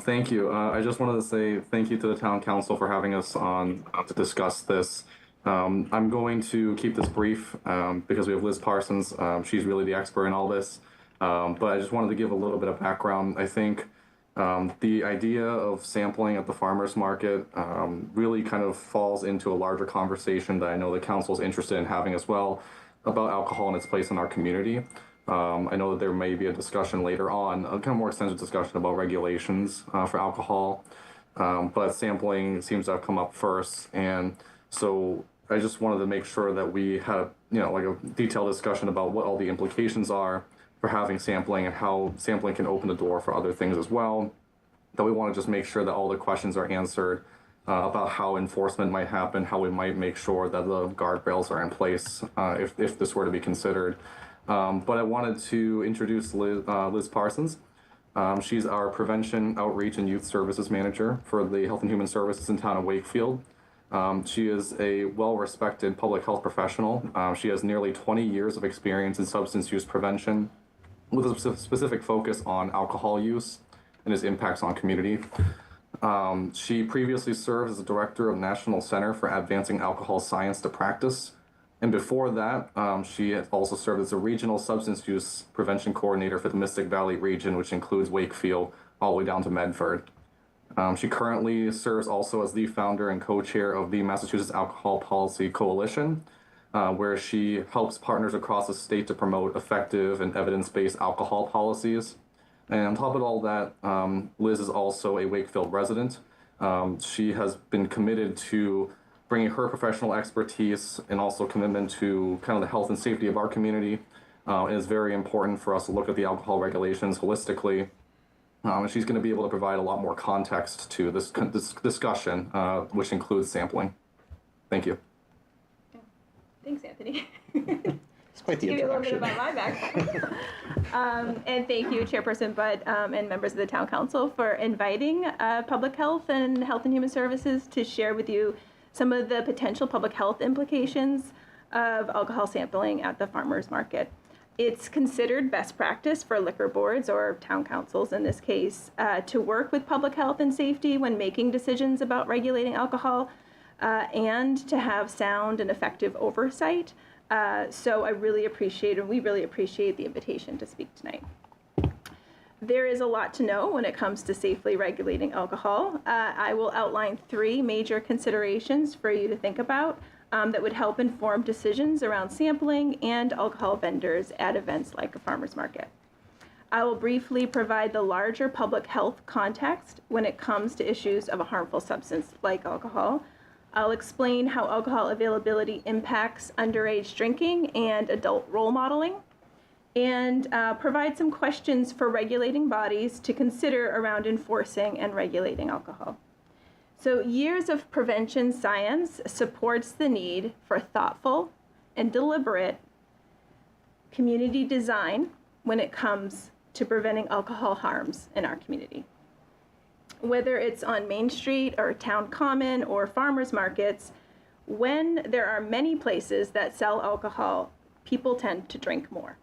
Thank you. I just wanted to say thank you to the town council for having us on to discuss this. I'm going to keep this brief because we have Liz Parsons. She's really the expert in all this. But I just wanted to give a little bit of background. I think the idea of sampling at the farmer's market really kind of falls into a larger conversation that I know the council is interested in having as well about alcohol and its place in our community. I know that there may be a discussion later on, a kind of more extensive discussion about regulations for alcohol, but sampling seems to have come up first. And so I just wanted to make sure that we had, like a detailed discussion about what all the implications are for having sampling and how sampling can open the door for other things as well. That we want to just make sure that all the questions are answered about how enforcement might happen, how we might make sure that the guardrails are in place if this were to be considered. But I wanted to introduce Liz Parsons. She's our Prevention, Outreach, and Youth Services Manager for the Health and Human Services in town of Wakefield. She is a well-respected public health professional. She has nearly 20 years of experience in substance use prevention with a specific focus on alcohol use and its impacts on community. She previously served as the director of National Center for Advancing Alcohol Science to Practice. And before that, she had also served as a regional substance use prevention coordinator for the Mystic Valley region, which includes Wakefield all the way down to Medford. She currently serves also as the founder and co-chair of the Massachusetts Alcohol Policy Coalition, where she helps partners across the state to promote effective and evidence-based alcohol policies. And on top of all that, Liz is also a Wakefield resident. She has been committed to bringing her professional expertise and also commitment to kind of the health and safety of our community. It is very important for us to look at the alcohol regulations holistically. And she's going to be able to provide a lot more context to this discussion, which includes sampling. Thank you. Thanks, Anthony. It's quite the Give you a little bit introduction. about my background. And thank you, Chairperson Butt, and members of the Town Council for inviting Public Health and Health and Human Services to share with you some of the potential public health implications of alcohol sampling at the farmers market. It's considered best practice for liquor boards, or town councils in this case, to work with public health and safety when making decisions about regulating alcohol, and to have sound and effective oversight. So I really appreciate, and we really appreciate the invitation to speak tonight. There is a lot to know when it comes to safely regulating alcohol. I will outline 3 major considerations for you to think about that would help inform decisions around sampling and alcohol vendors at events like a farmer's market. I will briefly provide the larger public health context when it comes to issues of a harmful substance like alcohol. I'll explain how alcohol availability impacts underage drinking and adult role modeling, and provide some questions for regulating bodies to consider around enforcing and regulating alcohol. So years of prevention science supports the need for thoughtful and deliberate community design when it comes to preventing alcohol harms in our community. Whether it's on Main Street or Town Common or farmers markets, when there are many places that sell alcohol, people tend to drink more.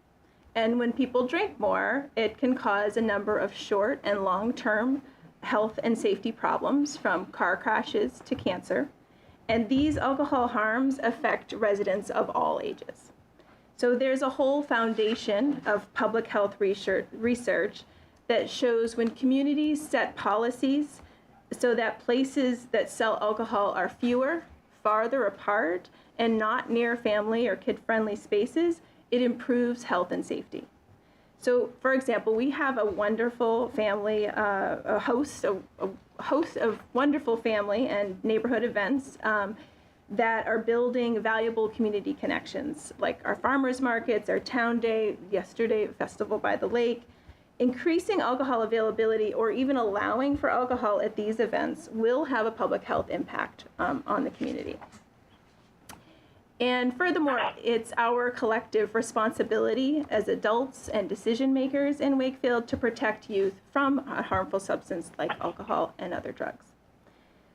And when people drink more, it can cause a number of short and long-term health and safety problems, from car crashes to cancer. And these alcohol harms affect residents of all ages. So there's a whole foundation of public health research that shows when communities set policies so that places that sell alcohol are fewer, farther apart, and not near family or kid-friendly spaces, it improves health and safety. So, for example, we have a wonderful family, a host of wonderful family and neighborhood events that are building valuable community connections, like our farmers markets, our town day, yesterday, Festival by the Lake. Increasing alcohol availability or even allowing for alcohol at these events will have a public health impact on the community. And furthermore, it's our collective responsibility as adults and decision makers in Wakefield to protect youth from a harmful substance like alcohol and other drugs.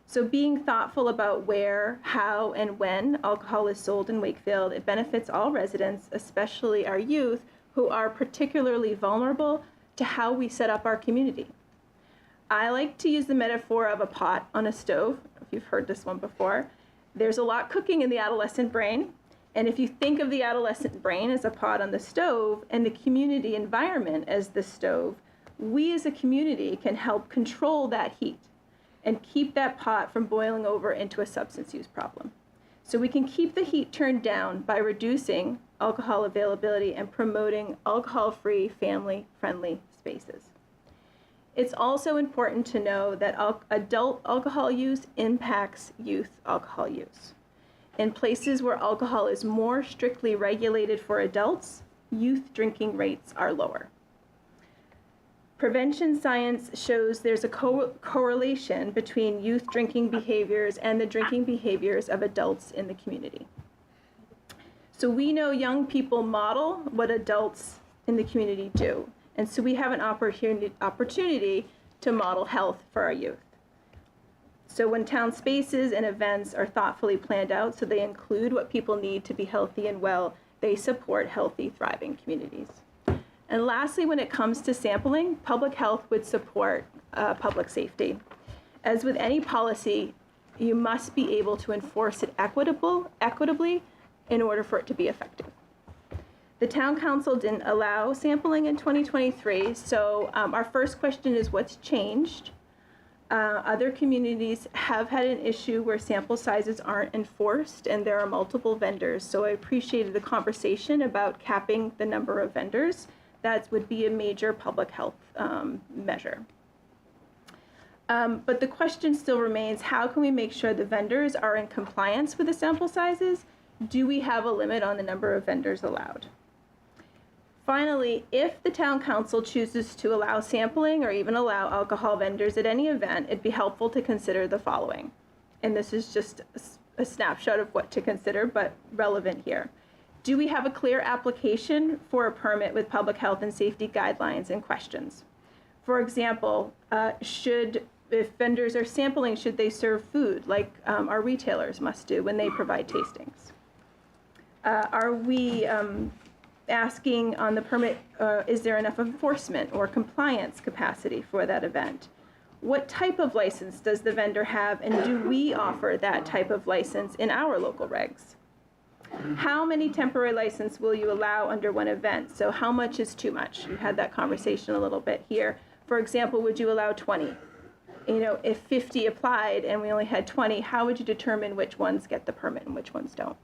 So being thoughtful about where, how, and when alcohol is sold in Wakefield, it benefits all residents, especially our youth, who are particularly vulnerable to how we set up our community. I like to use the metaphor of a pot on a stove, if you've heard this one before. There's a lot cooking in the adolescent brain, and if you think of the adolescent brain as a pot on the stove and the community environment as the stove, we as a community can help control that heat and keep that pot from boiling over into a substance use problem. So we can keep the heat turned down by reducing alcohol availability and promoting alcohol-free, family-friendly spaces. It's also important to know that adult alcohol use impacts youth alcohol use. In places where alcohol is more strictly regulated for adults, youth drinking rates are lower. Prevention science shows there's a correlation between youth drinking behaviors and the drinking behaviors of adults in the community. So we know young people model what adults in the community do. And so we have an opportunity to model health for our youth. So when town spaces and events are thoughtfully planned out so they include what people need to be healthy and well, they support healthy, thriving communities. And lastly, when it comes to sampling, public health would support public safety. As with any policy, you must be able to enforce it equitably in order for it to be effective. The town council didn't allow sampling in 2023, so our first question is what's changed? Other communities have had an issue where sample sizes aren't enforced and there are multiple vendors, so I appreciated the conversation about capping the number of vendors. That would be a major public health measure. But the question still remains, how can we make sure the vendors are in compliance with the sample sizes? Do we have a limit on the number of vendors allowed? Finally, if the town council chooses to allow sampling or even allow alcohol vendors at any event, it'd be helpful to consider the following. And this is just a snapshot of what to consider, but relevant here. Do we have a clear application for a permit with public health and safety guidelines and questions? For example, if vendors are sampling, should they serve food like our retailers must do when they provide tastings? Are we asking on the permit, is there enough enforcement or compliance capacity for that event? What type of license does the vendor have, and do we offer that type of license in our local regs? How many temporary license will you allow under one event? So how much is too much? You had that conversation a little bit here. For example, would you allow 20? You know, if 50 applied and we only had 20, how would you determine which ones get the permit and which ones don't?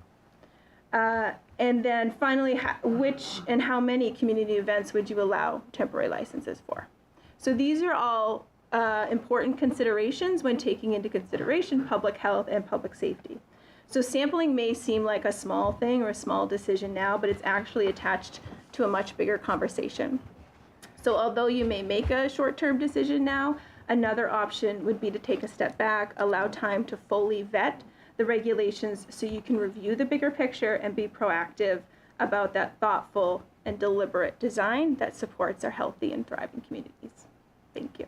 And then finally, which and how many community events would you allow temporary licenses for? So these are all important considerations when taking into consideration public health and public safety. So sampling may seem like a small thing or a small decision now, but it's actually attached to a much bigger conversation. So although you may make a short-term decision now, another option would be to take a step back, allow time to fully vet the regulations so you can review the bigger picture and be proactive about that thoughtful and deliberate design that supports our healthy and thriving communities. Thank you.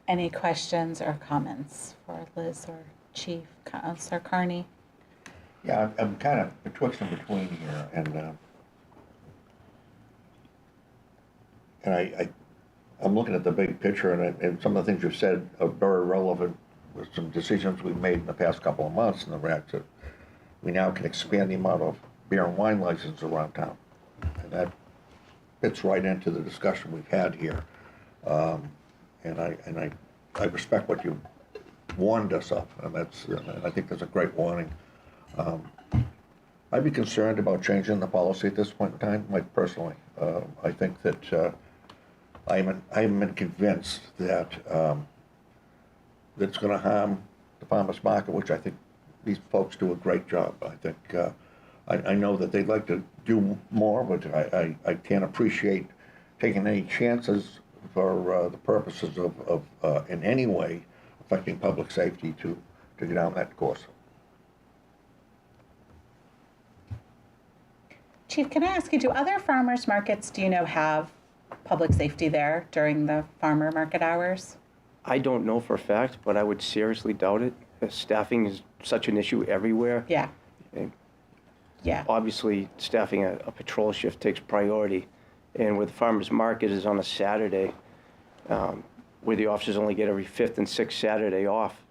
Any questions or comments for Liz or Chief Councilor Carney? Yeah, I'm kind of betwixt and between here, and I'm looking at the big picture, and some of the things you've said are very relevant with some decisions we've made in the past couple of months, and the fact that we now can expand the amount of beer and wine licenses around town, and that fits right into the discussion we've had here. And I respect what you warned us of, and I think that's a great warning. I'd be concerned about changing the policy at this point in time, like personally. I think that I haven't been convinced that it's going to harm the farmers market, which I think these folks do a great job. I think I know that they'd like to do more, but I can't appreciate taking any chances for the purposes of in any way affecting public safety to get down that course. Chief, can I ask you, do other farmers markets, do you know, have public safety there during the farmer market hours? I don't know for a fact, but I would seriously doubt it. Staffing is such an issue everywhere. Yeah. And yeah. Obviously, staffing a patrol shift takes priority. And where the farmer's market is on a Saturday, where the officers only get every 5th and 6th Saturday off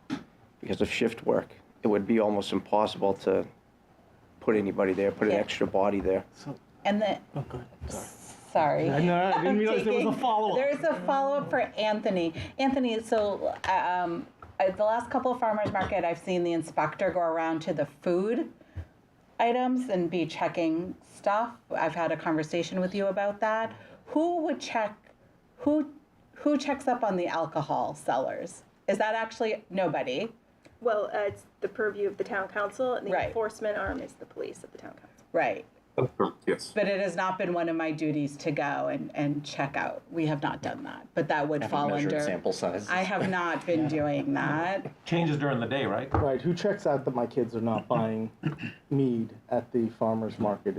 because of shift work, it would be almost impossible to put anybody there, put an extra body there. And the, Oh, good. sorry. I didn't realize there was a follow-up. There's a follow-up for Anthony. Anthony, so the last couple of farmers market, I've seen the inspector go around to the food items and be checking stuff. I've had a conversation with you about that. Who would check, who checks up on the alcohol sellers? Is that actually nobody? Well, it's the purview of the town council, and the Right. enforcement arm is the police of the town council. Right. Yes. But it has not been one of my duties to go and check out. We have not done that, but that would Haven't fall measured under. sample sizes. I have not been doing that. Changes during the day, right? Right, who checks out that my kids are not buying mead at the farmer's market?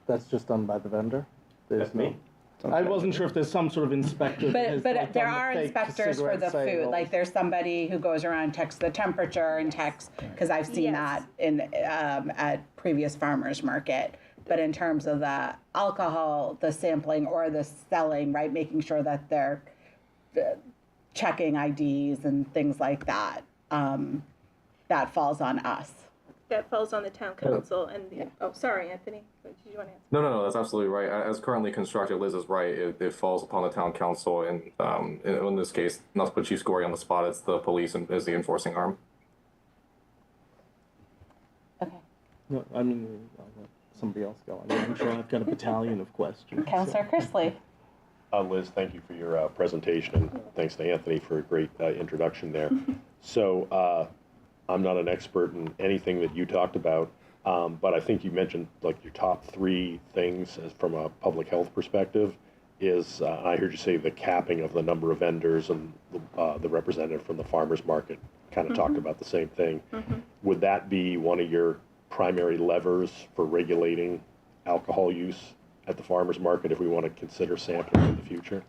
That's just done by the vendor? There's me. I wasn't sure if there's some sort of inspector that has But like there done the are fake inspectors for the cigarette food. sales. Like there's somebody who goes around, checks the temperature and checks, because I've seen that in at previous farmers market. But in terms of the alcohol, the sampling or the selling, right, making sure that they're checking IDs and things like that, that falls on us. That falls on the town council and the, oh, sorry, Anthony, did you want to answer? No, that's absolutely right. As currently constructed, Liz is right. It falls upon the town council, and in this case, not to put Chief Scory on the spot, it's the police and is the enforcing arm. Okay. No, I mean, I'll let somebody else go. I'm sure I've got a battalion of questions. Councilor Chrisley. Liz, thank you for your presentation, and thanks to Anthony for a great introduction there. So I'm not an expert in anything that you talked about, but I think you mentioned like your top 3 things from a public health perspective is, I heard you say the capping of the number of vendors, and the representative from the farmers market kind of talked about the same thing. Would that be one of your primary levers for regulating alcohol use at the farmers market if we want to consider sampling in the future?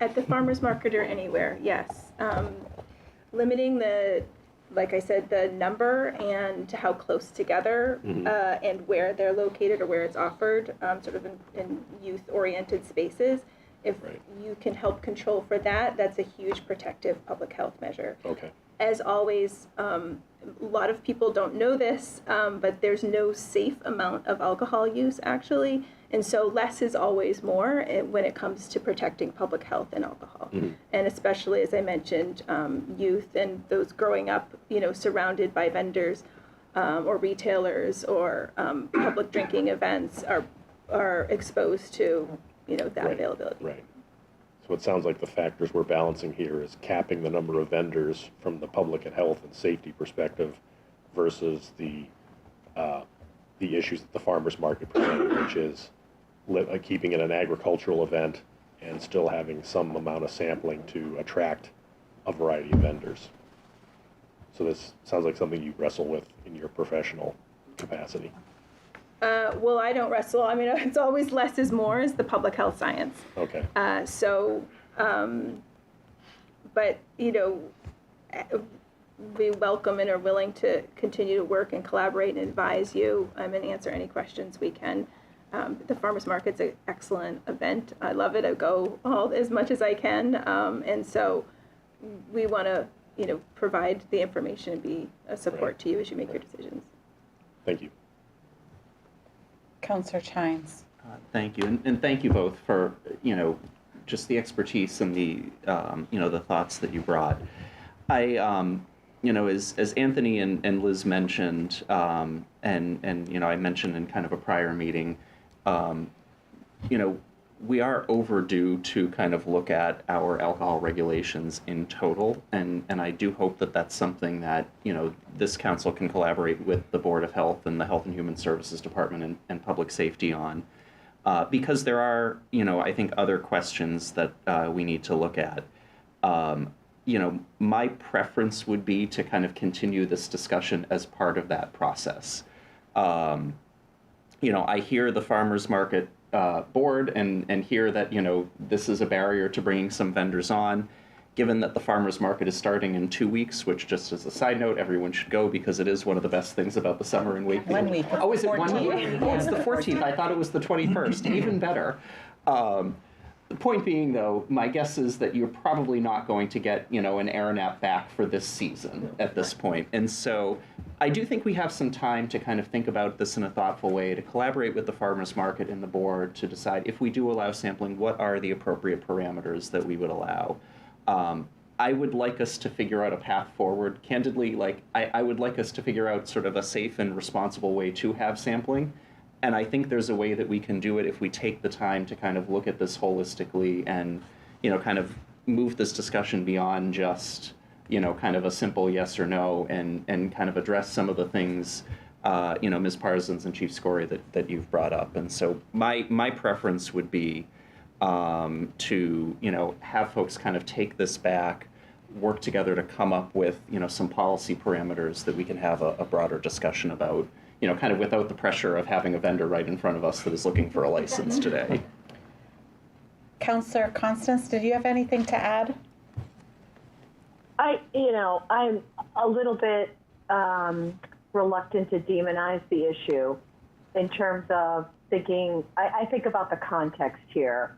At the farmer's market or anywhere, yes. Limiting the, like I said, the number and how close together and where they're located or where it's offered, sort of in youth-oriented spaces, If you can help control for that, that's a huge protective public health measure. Okay. As always, a lot of people don't know this, but there's no safe amount of alcohol use actually. And so less is always more when it comes to protecting public health and alcohol. Mm-hmm. And especially, as I mentioned, youth and those growing up, surrounded by vendors or retailers or public drinking events are exposed to, that availability. Right. So it sounds like the factors we're balancing here is capping the number of vendors from the public and health and safety perspective versus the issues that the farmers market presented, which is keeping it an agricultural event and still having some amount of sampling to attract a variety of vendors. So this sounds like something you wrestle with in your professional capacity. Well, I don't wrestle. I mean, it's always less is more is the public health science. Okay. But, we welcome and are willing to continue to work and collaborate and advise you and answer any questions we can. The farmers market's an excellent event. I love it. I go as much as I can. And so we want to, provide the information and be a support to you as you make your decisions. Thank you. Councillor Chines. Thank you, and thank you both for just the expertise and the the thoughts that you brought. I as Anthony and Liz mentioned, and I mentioned in kind of a prior meeting, we are overdue to kind of look at our alcohol regulations in total, and I do hope that that's something that this council can collaborate with the Board of Health and the Health and Human Services Department and Public Safety on, because there are I think other questions that we need to look at. My preference would be to kind of continue this discussion as part of that process. I hear the farmers market board and hear that this is a barrier to bringing some vendors on. Given that the farmers market is starting in 2 weeks, which just as a side note, everyone should go because it is one of the best things about the summer in Wakefield. 1 week. Oh, is it 1 week? Oh, it's the 14th. I thought it was the 21st. Even better. The point being, though, my guess is that you're probably not going to get, an air nap back for this season at this point. And so I do think we have some time to kind of think about this in a thoughtful way, to collaborate with the farmers market and the board to decide if we do allow sampling, what are the appropriate parameters that we would allow. I would like us to figure out a path forward. Candidly, I would like us to figure out sort of a safe and responsible way to have sampling. And I think there's a way that we can do it if we take the time to kind of look at this holistically and, kind of move this discussion beyond just, kind of a simple yes or no and kind of address some of the things, Ms. Parsons and Chief Scory that you've brought up. And so my preference would be to, have folks kind of take this back, work together to come up with, some policy parameters that we can have a broader discussion about, kind of without the pressure of having a vendor right in front of us that is looking for a license today. Councillor Constance, did you have anything to add? I'm a little bit reluctant to demonize the issue in terms of thinking, I think about the context here.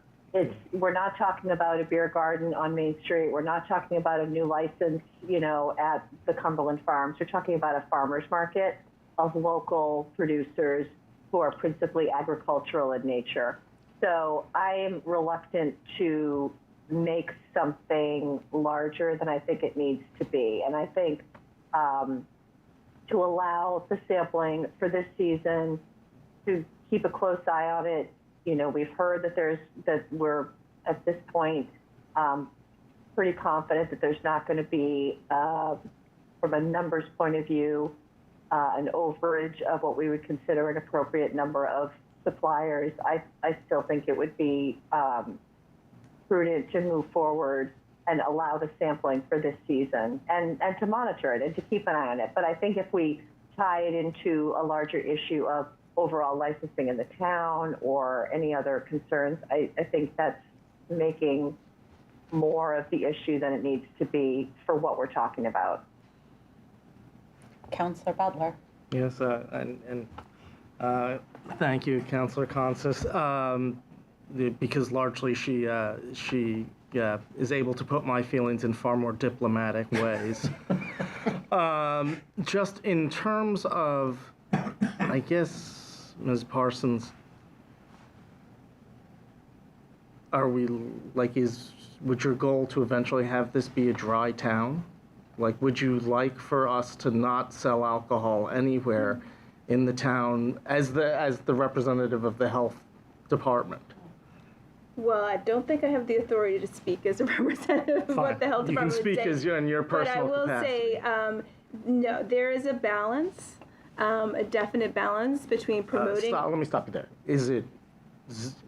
We're not talking about a beer garden on Main Street. We're not talking about a new license, at the Cumberland Farms. We're talking about a farmer's market of local producers who are principally agricultural in nature. So I am reluctant to make something larger than I think it needs to be. And I think to allow the sampling for this season, to keep a close eye on it. We've heard that we're at this point pretty confident that there's not going to be, from a numbers point of view, an overage of what we would consider an appropriate number of suppliers. I still think it would be prudent to move forward and allow the sampling for this season and to monitor it and to keep an eye on it. But I think if we tie it into a larger issue of overall licensing in the town or any other concerns, I think that's making more of the issue than it needs to be for what we're talking about. Councillor Butler. Yes, and thank you, Councillor Constance. because largely she is able to put my feelings in far more diplomatic ways. Just in terms of, I guess, Ms. Parsons, are we, like, would your goal to eventually have this be a dry town? Like, would you like for us to not sell alcohol anywhere in the town as the representative of the health department? Well, I don't think I have the authority to speak as a representative of what the health You can department would speak say. as in your personal But I will capacity. say, no, there is a balance, a definite balance between promoting. Let me stop you there. Is it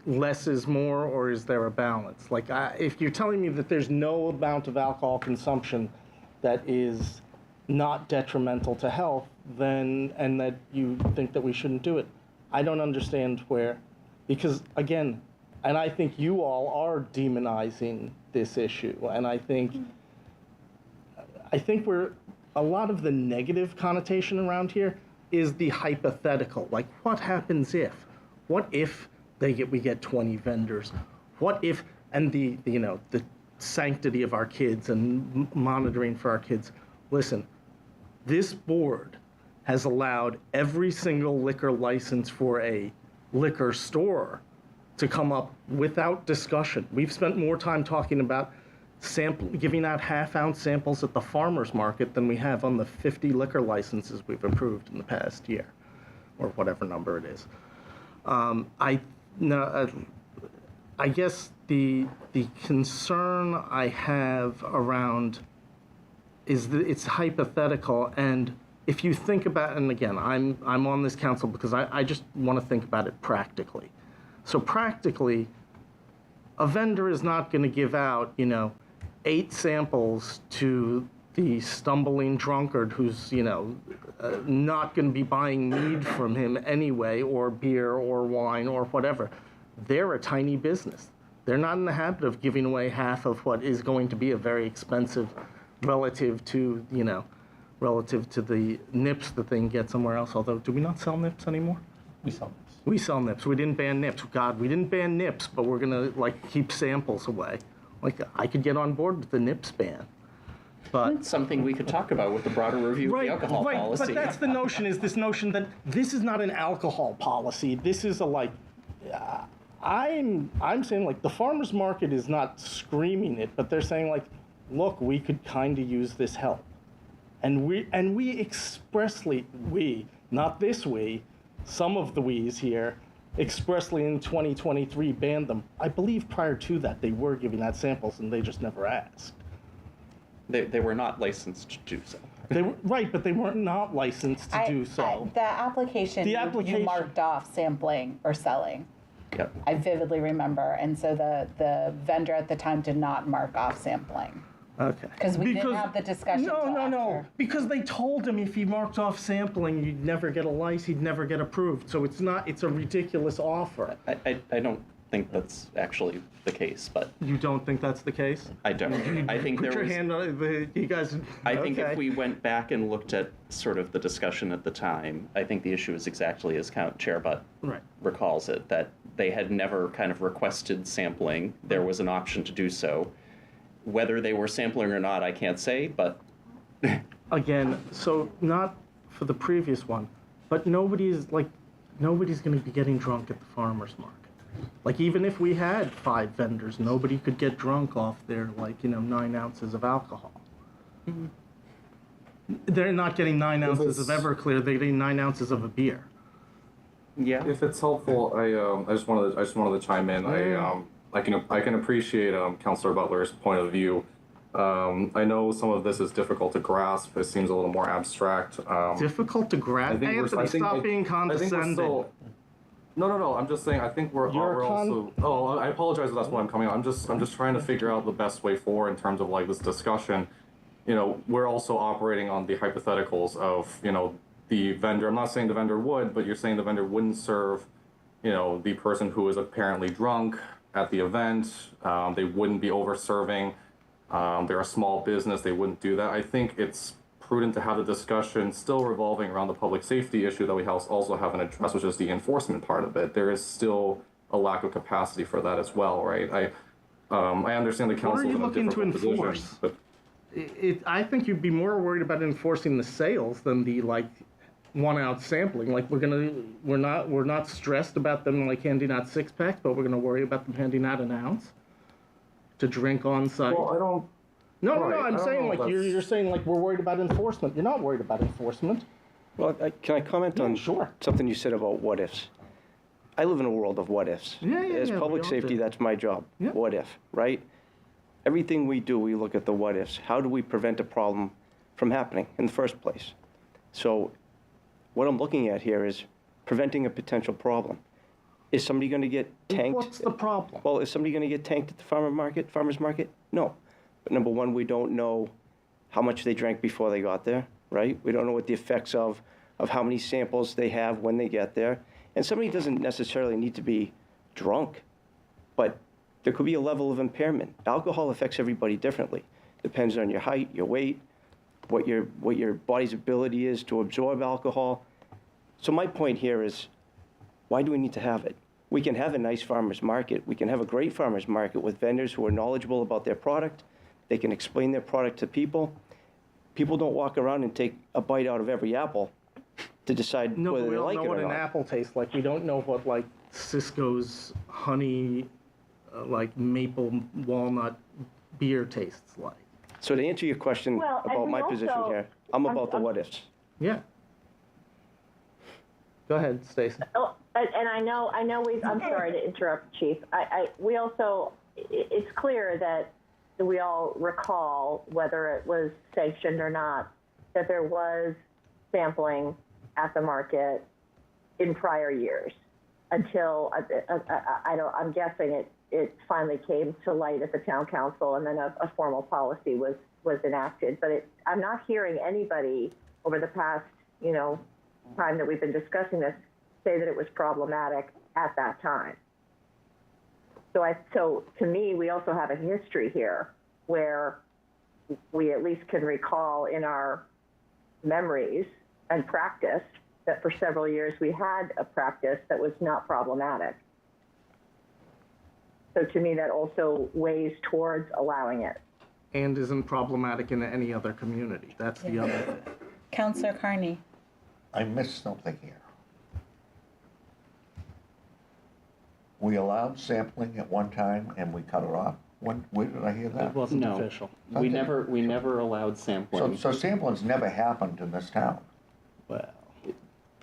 less is more, or is there a balance? Like, if you're telling me that there's no amount of alcohol consumption that is not detrimental to health, then, and that you think that we shouldn't do it, I don't understand where, because again, and I think you all are demonizing this issue, and I think we're, a lot of the negative connotation around here is the hypothetical. Like, what happens if? What if we get 20 vendors? What if, and the sanctity of our kids and monitoring for our kids. Listen, this board has allowed every single liquor license for a liquor store to come up without discussion. We've spent more time talking about giving out half-ounce samples at the farmer's market than we have on the 50 liquor licenses we've approved in the past year, or whatever number it is. I guess the concern I have around is that it's hypothetical, and if you think about, and again, I'm on this council because I just want to think about it practically. So practically, a vendor is not going to give out, 8 samples to the stumbling drunkard who's, not going to be buying mead from him anyway, or beer or wine or whatever. They're a tiny business. They're not in the habit of giving away half of what is going to be a very expensive relative to the nips the thing gets somewhere else. Although, do we not sell nips anymore? We sell nips. We sell nips. We didn't ban nips. God, we didn't ban nips, but we're gonna keep samples away. Like, I could get on board with the nips ban. But it's something we could talk about with the broader review of the alcohol policy. But that's the notion, is this notion that this is not an alcohol policy. This is I'm saying, the farmer's market is not screaming it, but they're saying, look, we could kind of use this help. And we expressly, not this we, some of the we's here, expressly in 2023 banned them. I believe prior to that they were giving out samples and they just never asked. They were not licensed to do so. They were, right, but they weren't not licensed to do so. The application, you marked off sampling or selling. Yep. I vividly remember, and so the vendor at the time did not mark off sampling. Okay. Because we didn't have the discussion. No. Because they told him if he marked off sampling, you'd never get a license, he'd never get approved. So it's a ridiculous offer. I don't think that's actually the case, but. You don't think that's the case? I don't. I think Put there your was. hand on you guys. I think if we went back and looked at sort of the discussion at the time, I think the issue is exactly as Chair Butt recalls it, that they had never kind of requested sampling. There was an option to do so. Whether they were sampling or not, I can't say, but. Again, so not for the previous one, but nobody's going to be getting drunk at the farmer's market. Even if we had 5 vendors, nobody could get drunk off their 9 ounces of alcohol. Mm-hmm. They're not getting 9 ounces of Everclear, they're getting 9 ounces of a beer. Yeah. If it's helpful, I just wanted to chime in. I can appreciate Councilor Butler's point of view. I know some of this is difficult to grasp. It seems a little more abstract. Difficult to grasp? Anthony, stop being condescending. No. I'm just saying. I think we're also. Oh, I apologize if that's what I'm coming on. I'm just trying to figure out the best way forward in terms of this discussion. We're also operating on the hypotheticals of the vendor. I'm not saying the vendor would, but you're saying the vendor wouldn't serve the person who is apparently drunk at the event. They wouldn't be over serving. They're a small business. They wouldn't do that. I think it's prudent to have the discussion still revolving around the public safety issue that we also haven't addressed, which is the enforcement part of it. There is still a lack of capacity for that as well, right? I understand the What are council's you in a looking to difficult position, enforce? but I think you'd be more worried about enforcing the sales than the like 1 ounce sampling. Like we're not stressed about them like handing out 6-packs, but we're gonna worry about them handing out an ounce to drink on site. well, I don't. No, right, I I'm don't saying know, like that's- you're saying like we're worried about enforcement. You're not worried about enforcement. Well, can I comment on sure. something you said about what ifs? I live in a world of what ifs. As we public all safety, do. that's my job. Yeah. What if, right? Everything we do, we look at the what ifs. How do we prevent a problem from happening in the first place? So what I'm looking at here is preventing a potential problem. Is somebody going to get tanked? What's the problem? Well, is somebody going to get tanked at the farmer's market? No. But number one, we don't know how much they drank before they got there, right? We don't know what the effects of how many samples they have when they get there. And somebody doesn't necessarily need to be drunk, but there could be a level of impairment. Alcohol affects everybody differently. Depends on your height, your weight, what your body's ability is to absorb alcohol. So my point here is, why do we need to have it? We can have a nice farmer's market. We can have a great farmer's market with vendors who are knowledgeable about their product. They can explain their product to people. People don't walk around and take a bite out of every apple to decide No, whether but we they don't like know it what or an not. apple tastes like. We don't know what like Cisco's honey, like maple walnut beer tastes like. So to answer your question Well, and about we my position also- here, I'm about the what ifs. Yeah. Go ahead, Stacy. Oh, and I know I'm sorry to interrupt, Chief. We also, it's clear that we all recall, whether it was sanctioned or not, that there was sampling at the market in prior years until, I'm guessing it finally came to light at the town council, and then a formal policy was enacted. But I'm not hearing anybody over the past, time that we've been discussing this say that it was problematic at that time. So to me, we also have a history here where we at least can recall in our memories and practice that for several years we had a practice that was not problematic. So to me, that also weighs towards allowing it. And isn't problematic in any other community. That's the other thing. Councillor Carney. I missed something here. We allowed sampling at one time and we cut it off. Where did I hear that? It wasn't No. official. We never allowed sampling. So sampling's never happened in this town. Well,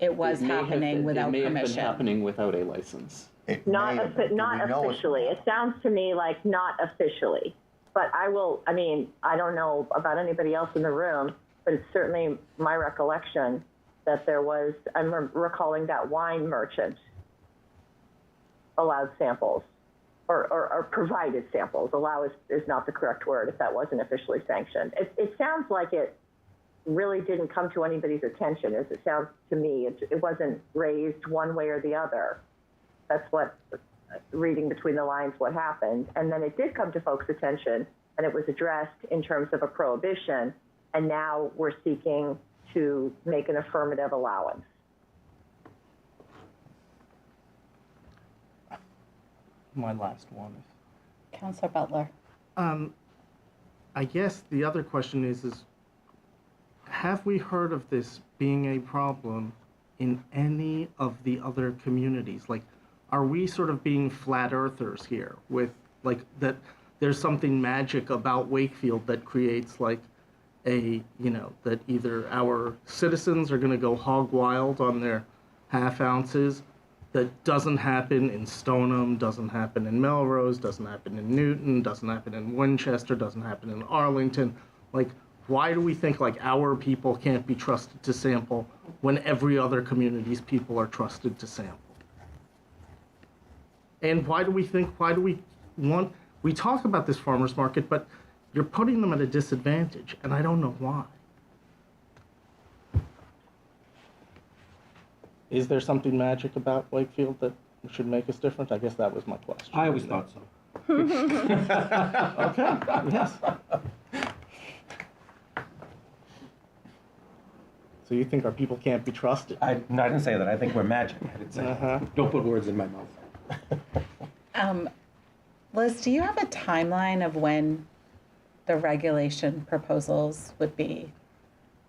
It was happening without It may have been permission. happening without a license. It Not may have been. Do not we know officially. It sounds to me like not officially. But I don't know about anybody else in the room, but it's certainly my recollection that there was, I'm recalling that wine merchant allowed samples or provided samples. Allow is not the correct word if that wasn't officially sanctioned. It sounds like it really didn't come to anybody's attention, as it sounds to me. It wasn't raised one way or the other. That's what, reading between the lines, what happened. And then it did come to folks' attention, and it was addressed in terms of a prohibition, and now we're seeking to make an affirmative allowance. my last one. Councillor Butler. I guess the other question is have we heard of this being a problem in any of the other communities? Like, are we sort of being flat earthers here with, like, that there's something magic about Wakefield that creates, like, that either our citizens are going to go hog wild on their half ounces, that doesn't happen in Stoneham, doesn't happen in Melrose, doesn't happen in Newton, doesn't happen in Winchester, doesn't happen in Arlington. Like, why do we think like our people can't be trusted to sample when every other community's people are trusted to sample? And why do we want, we talk about this farmer's market, but you're putting them at a disadvantage, and I don't know why. Is there something magic about Wakefield that should make us different? I guess that was my question. I always thought so. Okay, yes. So you think our people can't be trusted? No, I didn't say that. I think we're magic. I didn't say that. Don't put words in my mouth. Liz, do you have a timeline of when the regulation proposals would be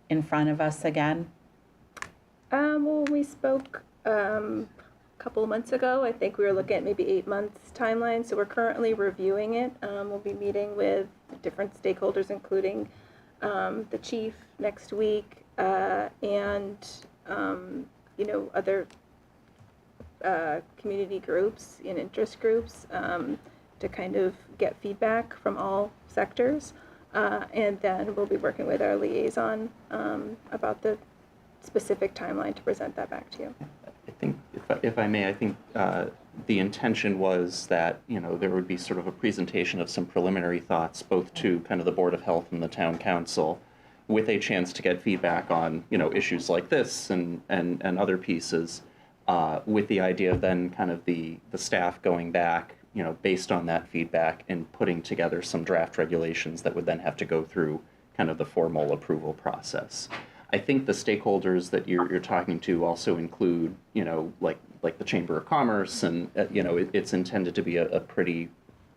in front of us again? Well, we spoke a couple of months ago. I think we were looking at maybe 8 months timeline. So we're currently reviewing it. We'll be meeting with different stakeholders, including the chief next week and other community groups and interest groups to kind of get feedback from all sectors. And then we'll be working with our liaison about the specific timeline to present that back to you. I think, if I may, I think the intention was that, there would be sort of a presentation of some preliminary thoughts, both to kind of the Board of Health and the Town Council, with a chance to get feedback on, issues like this and other pieces, with the idea of then kind of the staff going back, based on that feedback and putting together some draft regulations that would then have to go through kind of the formal approval process. I think the stakeholders that you're talking to also include, like the Chamber of Commerce, and it's intended to be a pretty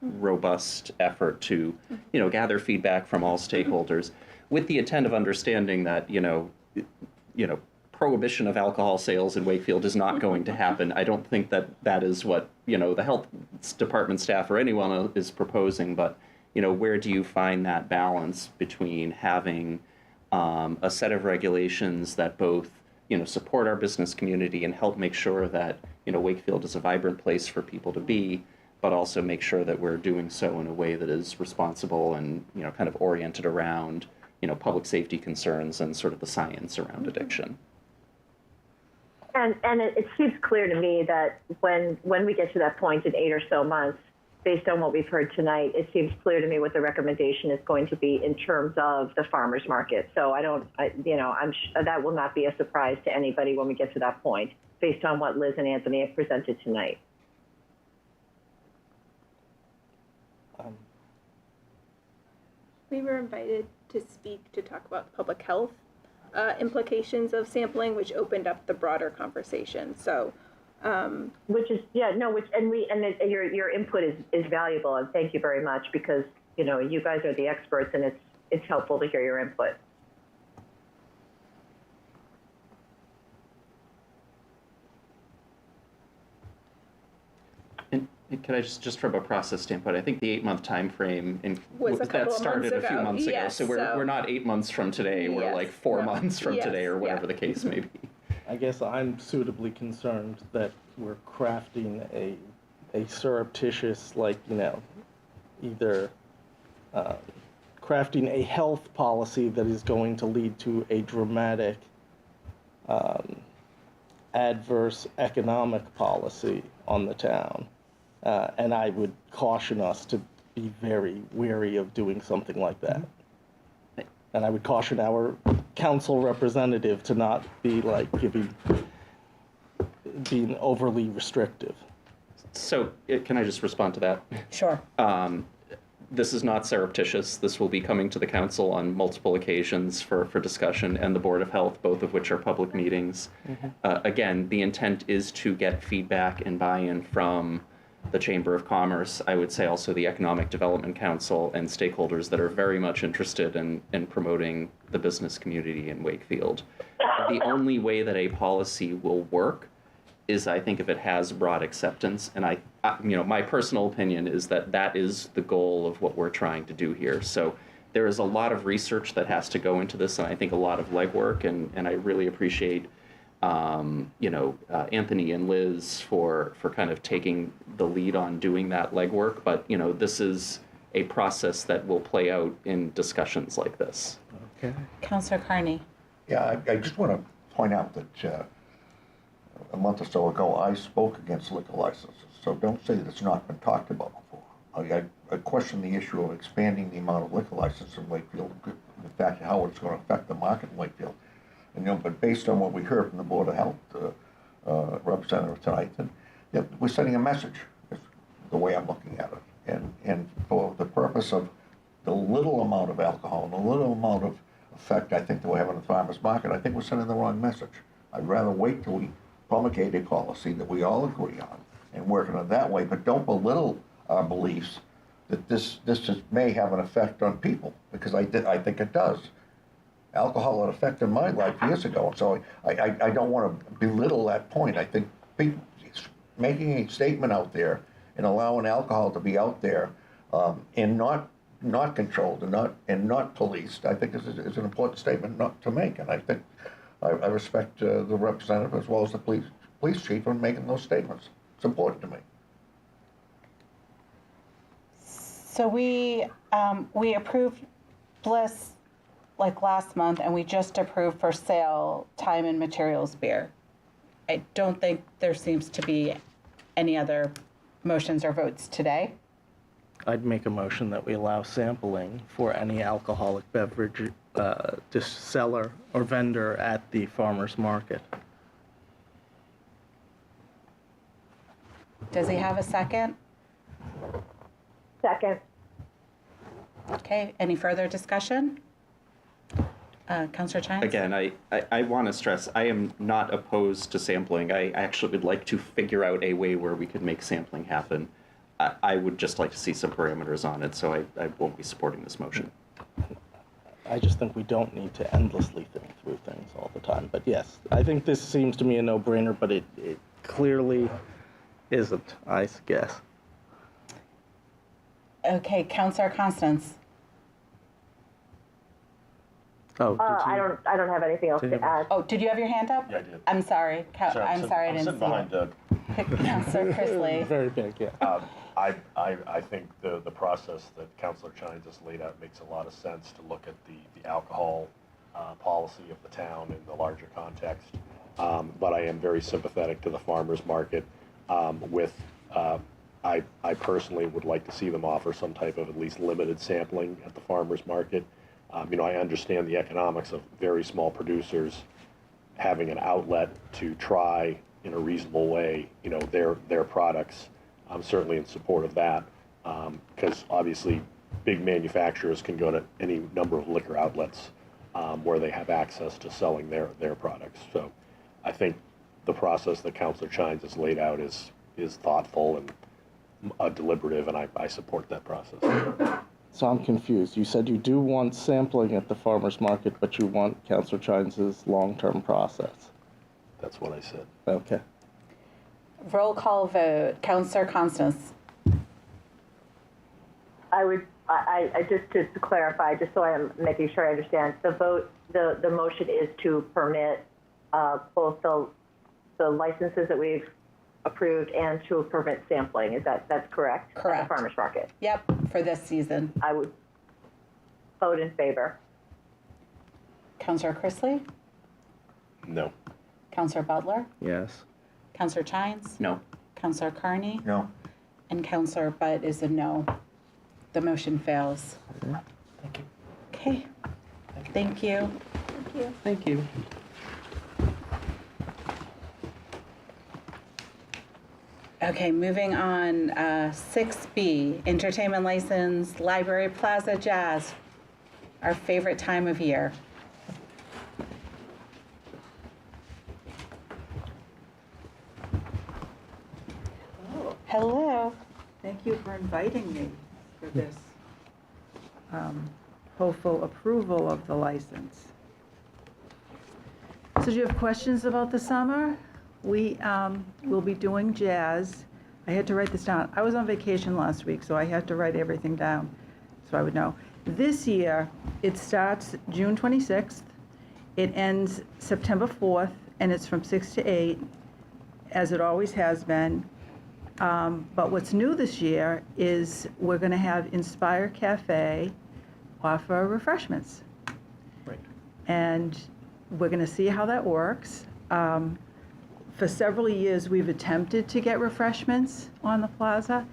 robust effort to, gather feedback from all stakeholders, with the intent of understanding that, prohibition of alcohol sales in Wakefield is not going to happen. I don't think that is what, the health department staff or anyone is proposing, but, where do you find that balance between having a set of regulations that both, support our business community and help make sure that, Wakefield is a vibrant place for people to be, but also make sure that we're doing so in a way that is responsible and, kind of oriented around, public safety concerns and sort of the science around addiction. And it seems clear to me that when we get to that point in 8 or so months, based on what we've heard tonight, it seems clear to me what the recommendation is going to be in terms of the farmers market. So that will not be a surprise to anybody when we get to that point, based on what Liz and Anthony have presented tonight. We were invited to speak to talk about public health implications of sampling, which opened up the broader conversation. So. Your input is valuable, and thank you very much, because you guys are the experts, and it's helpful to hear your input. And could I just from a process standpoint, I think the 8-month time frame that started a few months ago. Yes, so we're not 8 months from today. We're like 4 months from today, or whatever the case may be. I guess I'm suitably concerned that we're crafting a surreptitious, either crafting a health policy that is going to lead to a dramatic adverse economic policy on the town. And I would caution us to be very wary of doing something like that. And I would caution our council representative to not be being overly restrictive. So can I just respond to that? Sure. This is not surreptitious. This will be coming to the council on multiple occasions for discussion, and the Board of Health, both of which are public meetings. Mm-hmm. Again, the intent is to get feedback and buy-in from the Chamber of Commerce, I would say also the Economic Development Council, and stakeholders that are very much interested in promoting the business community in Wakefield. The only way that a policy will work is, I think, if it has broad acceptance, and my personal opinion is that is the goal of what we're trying to do here. So there is a lot of research that has to go into this, and I think a lot of legwork, and I really appreciate Anthony and Liz for kind of taking the lead on doing that legwork. But, this is a process that will play out in discussions like this. Okay. Councilor Carney. Yeah, I just want to point out that a month or so ago, I spoke against liquor licenses. So don't say that it's not been talked about before. I question the issue of expanding the amount of liquor licenses in Wakefield, the fact how it's going to affect the market in Wakefield. But based on what we heard from the Board of Health representative tonight, we're sending a message, is the way I'm looking at it. And for the purpose of the little amount of alcohol and the little amount of effect I think that we're having on the farmers market, I think we're sending the wrong message. I'd rather wait till we promulgate a policy that we all agree on and working it that way, but don't belittle our beliefs that this may have an effect on people, because I think it does. Alcohol had an effect in my life years ago, so I don't want to belittle that point. I think people making a statement out there and allowing alcohol to be out there and not controlled and not policed, I think is an important statement not to make. And I think I respect the representative as well as the police chief on making those statements. It's important to me. So we approved Bliss like last month, and we just approved for sale time and materials beer. I don't think there seems to be any other motions or votes today. I'd make a motion that we allow sampling for any alcoholic beverage seller or vendor at the farmer's market. Does he have a second? Second. Okay, any further discussion? Councillor Chines? Again, I want to stress, I am not opposed to sampling. I actually would like to figure out a way where we could make sampling happen. I would just like to see some parameters on it, so I won't be supporting this motion. I just think we don't need to endlessly think through things all the time. But yes, I think this seems to me a no-brainer, but it clearly isn't, I guess. Okay, Councillor Constance. Oh, I don't have anything else to add. Oh, did you have your hand up? Yeah, I did. I'm sorry. I'm sorry I didn't see behind Doug. Councillor Chrisley. Very big, yeah. I think the process that Councillor Chines just laid out makes a lot of sense to look at the alcohol policy of the town in the larger context. But I am very sympathetic to the farmers market I personally would like to see them offer some type of at least limited sampling at the farmers market. I understand the economics of very small producers having an outlet to try in a reasonable way, their products. I'm certainly in support of that because obviously big manufacturers can go to any number of liquor outlets where they have access to selling their products. So I think the process that Councillor Chines has laid out is thoughtful and deliberative, and I support that process. So I'm confused. You said you do want sampling at the farmer's market, but you want Councillor Chines' long-term process. That's what I said. Okay. Roll call vote. Councillor Constance. I just to clarify, just so I'm making sure I understand, the motion is to permit both the licenses that we've approved and to permit sampling. That's correct? Correct. At the farmer's market. Yep, for this season. I would vote in favor. Councillor Chrisley? No. Councillor Butler? Yes. Councillor Chines? No. Councillor Carney? No. And Councillor Butt is a no. The motion fails. Thank you. Okay. Thank you. Thank you. Thank you. Okay, moving on, 6B, entertainment license, Library Plaza Jazz, our favorite time of year. Hello. Thank you for inviting me for this hopeful approval of the license. So do you have questions about the summer? We will be doing jazz. I had to write this down. I was on vacation last week, so I had to write everything down so I would know. This year, it starts June 26th. It ends September 4th, and it's from 6 to 8, as it always has been. But what's new this year is we're going to have Inspire Cafe offer refreshments. Right. And we're going to see how that works. For several years, we've attempted to get refreshments on the plaza,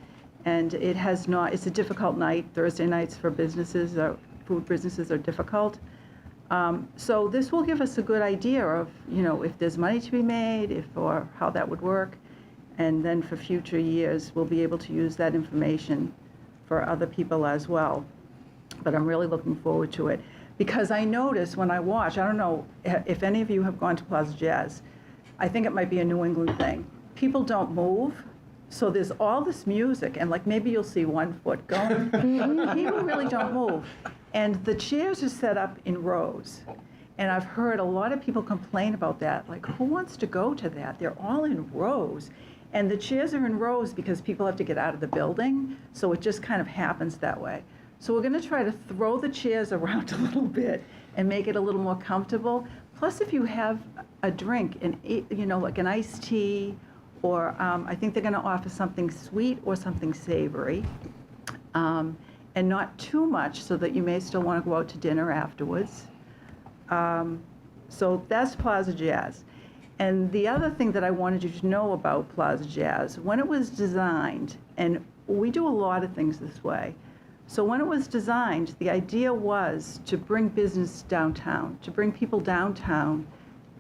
and it has not. It's a difficult night. Thursday nights for businesses, food businesses are difficult. So this will give us a good idea of, if there's money to be made, or how that would work. And then for future years, we'll be able to use that information for other people as well. But I'm really looking forward to it. Because I notice when I watch, I don't know if any of you have gone to Plaza Jazz, I think it might be a New England thing. People don't move. So there's all this music, and like maybe you'll see 1 foot going. People really don't move. And the chairs are set up in rows. And I've heard a lot of people complain about that. Like, who wants to go to that? They're all in rows. And the chairs are in rows because people have to get out of the building. So it just kind of happens that way. So we're going to try to throw the chairs around a little bit and make it a little more comfortable. Plus, if you have a drink, like an iced tea, or I think they're going to offer something sweet or something savory, and not too much so that you may still want to go out to dinner afterwards. So that's Plaza Jazz. And the other thing that I wanted you to know about Plaza Jazz, when it was designed, and we do a lot of things this way, so when it was designed, the idea was to bring business downtown, to bring people downtown,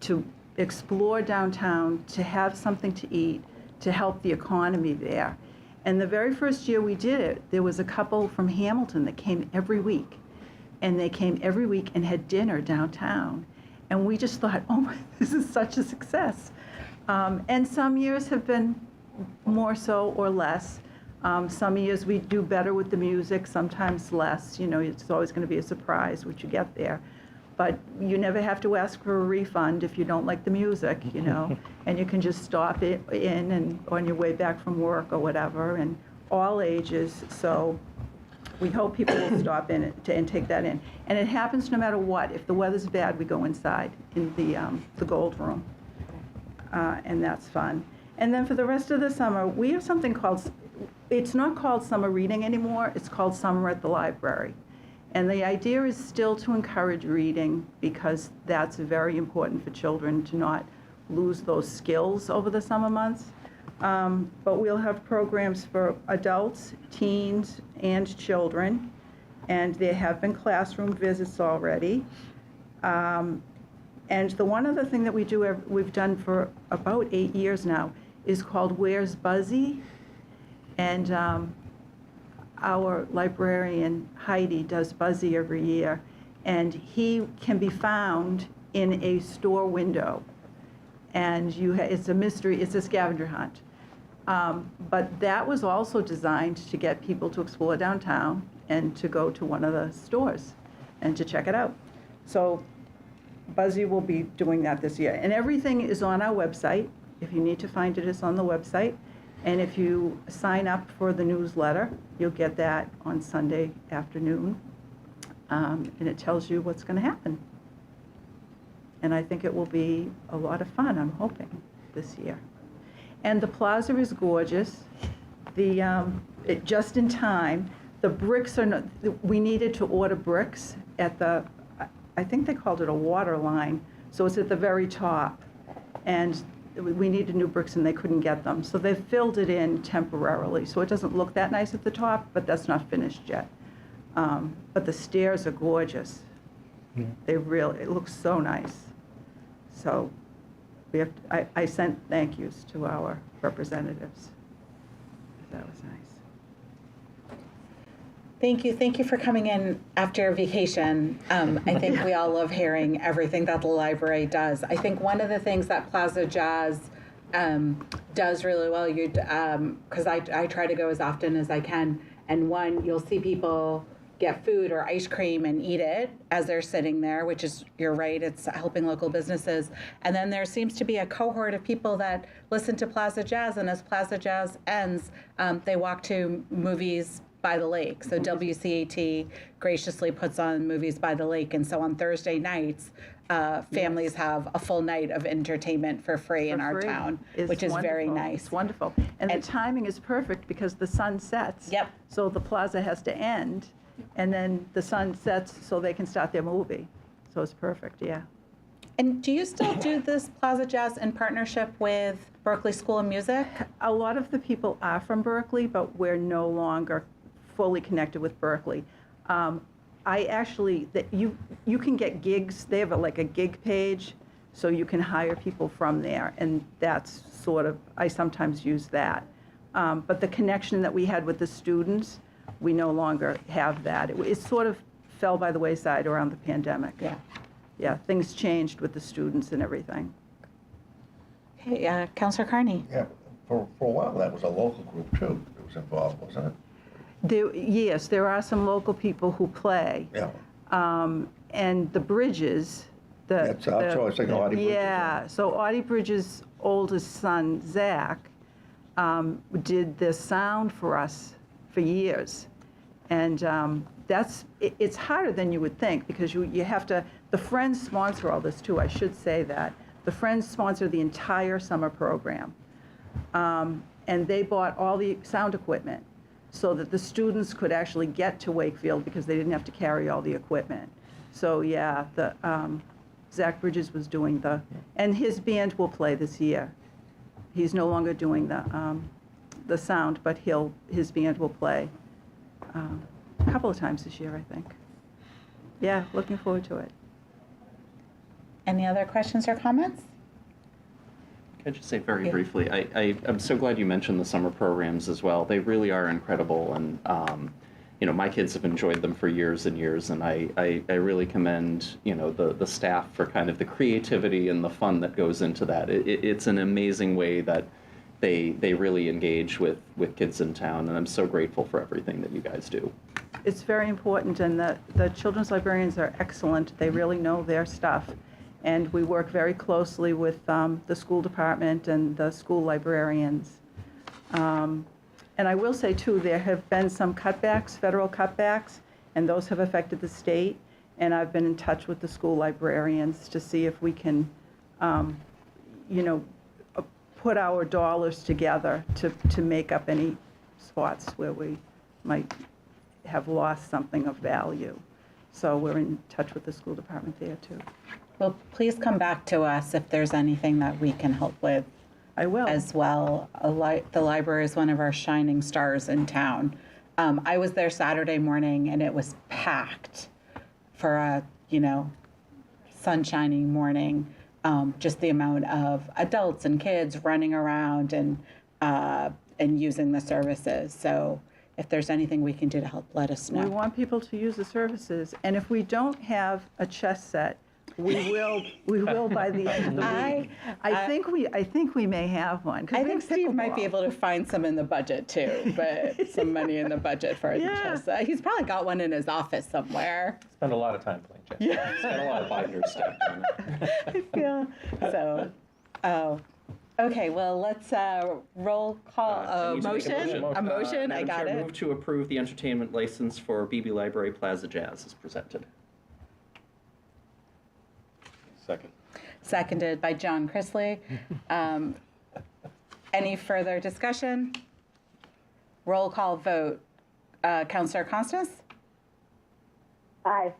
to explore downtown, to have something to eat, to help the economy there. And the very first year we did it, there was a couple from Hamilton that came every week. And they came every week and had dinner downtown. And we just thought, oh my, this is such a success. And some years have been more so or less. Some years we do better with the music, sometimes less. It's always going to be a surprise what you get there. But you never have to ask for a refund if you don't like the music, and you can just stop it in and on your way back from work or whatever, and all ages. So we hope people will stop in and take that in. And it happens no matter what. If the weather's bad, we go inside in the Gold Room, and that's fun. And then for the rest of the summer, we have something called, it's not called summer reading anymore, it's called Summer at the Library. And the idea is still to encourage reading because that's very important for children to not lose those skills over the summer months. But we'll have programs for adults, teens, and children. And there have been classroom visits already. And the one other thing that we've done for about 8 years now is called Where's Buzzy? And our librarian, Heidi, does Buzzy every year. And he can be found in a store window. And it's a mystery, it's a scavenger hunt. But that was also designed to get people to explore downtown and to go to one of the stores and to check it out. So Buzzy will be doing that this year. And everything is on our website. If you need to find it, it's on the website. And if you sign up for the newsletter, you'll get that on Sunday afternoon. And it tells you what's going to happen. And I think it will be a lot of fun, I'm hoping, this year. And the plaza is gorgeous. Just in time, the bricks are not, we needed to order bricks at I think they called it a water line. So it's at the very top. And we needed new bricks and they couldn't get them. So they've filled it in temporarily. So it doesn't look that nice at the top, but that's not finished yet. But the stairs are gorgeous. Yeah. It looks so nice. So I sent thank yous to our representatives. That was nice. Thank you for coming in after vacation. I think we all love hearing everything that the library does. I think one of the things that Plaza Jazz does really well, because I try to go as often as I can, and you'll see people get food or ice cream and eat it as they're sitting there, which is, you're right, it's helping local businesses. And then there seems to be a cohort of people that listen to Plaza Jazz, and as Plaza Jazz ends, they walk to movies by the lake. So WCAT graciously puts on movies by the lake. And so on Thursday nights, families have a full night of entertainment for free in our town, which is very nice. It's wonderful. And the timing is perfect because the sun sets. Yep. So the plaza has to end, and then the sun sets so they can start their movie. So it's perfect, yeah. And do you still do this Plaza Jazz in partnership with Berkeley School of Music? A lot of the people are from Berkeley, but we're no longer fully connected with Berkeley. I actually, you can get gigs. They have a gig page, so you can hire people from there, and that's I sometimes use that. But the connection that we had with the students, we no longer have that. It sort of fell by the wayside around the pandemic. Yeah. Yeah, things changed with the students and everything. Okay, Councilor Carney. Yeah, For a while, that was a local group too that was involved, wasn't it? Yes, there are some local people who play. Yeah. And the Bridges, That's, I was thinking Audie Bridges. Yeah, so Audie Bridges' oldest son, Zach, did the sound for us for years. And it's harder than you would think, because you have to, the Friends sponsor all this too, I should say that. The Friends sponsor the entire summer program. And they bought all the sound equipment so that the students could actually get to Wakefield because they didn't have to carry all the equipment. So yeah, Zach Bridges was doing and his band will play this year. He's no longer doing the sound, but his band will play a couple of times this year, I think. Yeah, looking forward to it. Any other questions or comments? Can I just say very briefly, I'm so glad you mentioned the summer programs as well. They really are incredible, and my kids have enjoyed them for years and years, and I really commend the staff for kind of the creativity and the fun that goes into that. It's an amazing way that they really engage with kids in town, and I'm so grateful for everything that you guys do. It's very important, and the children's librarians are excellent. They really know their stuff. And we work very closely with the school department and the school librarians. And I will say, too, there have been some cutbacks, federal cutbacks, and those have affected the state. And I've been in touch with the school librarians to see if we can, put our dollars together to make up any spots where we might have lost something of value. So we're in touch with the school department there, too. Well, please come back to us if there's anything that we can help with. I will. As well. The library is one of our shining stars in town. I was there Saturday morning, and it was packed for a, sunshiny morning. Just the amount of adults and kids running around and using the services. So if there's anything we can do to help, let us know. We want people to use the services. And if we don't have a chess set, we will by the end of the week. I think we may have one. I think Steve might be able to find some in the budget too, but some money in the budget for the chess. He's probably got one in his office somewhere. Spend a lot of time playing chess. Yeah. Spend a lot of binders stacked on it. Yeah. So, okay. Well, let's roll call a motion. A motion. I got it. Move to approve the entertainment license for BB Library Plaza Jazz as presented. Second. Seconded by John Chrisley. Any further discussion? Roll call vote. Councillor Constance? Aye.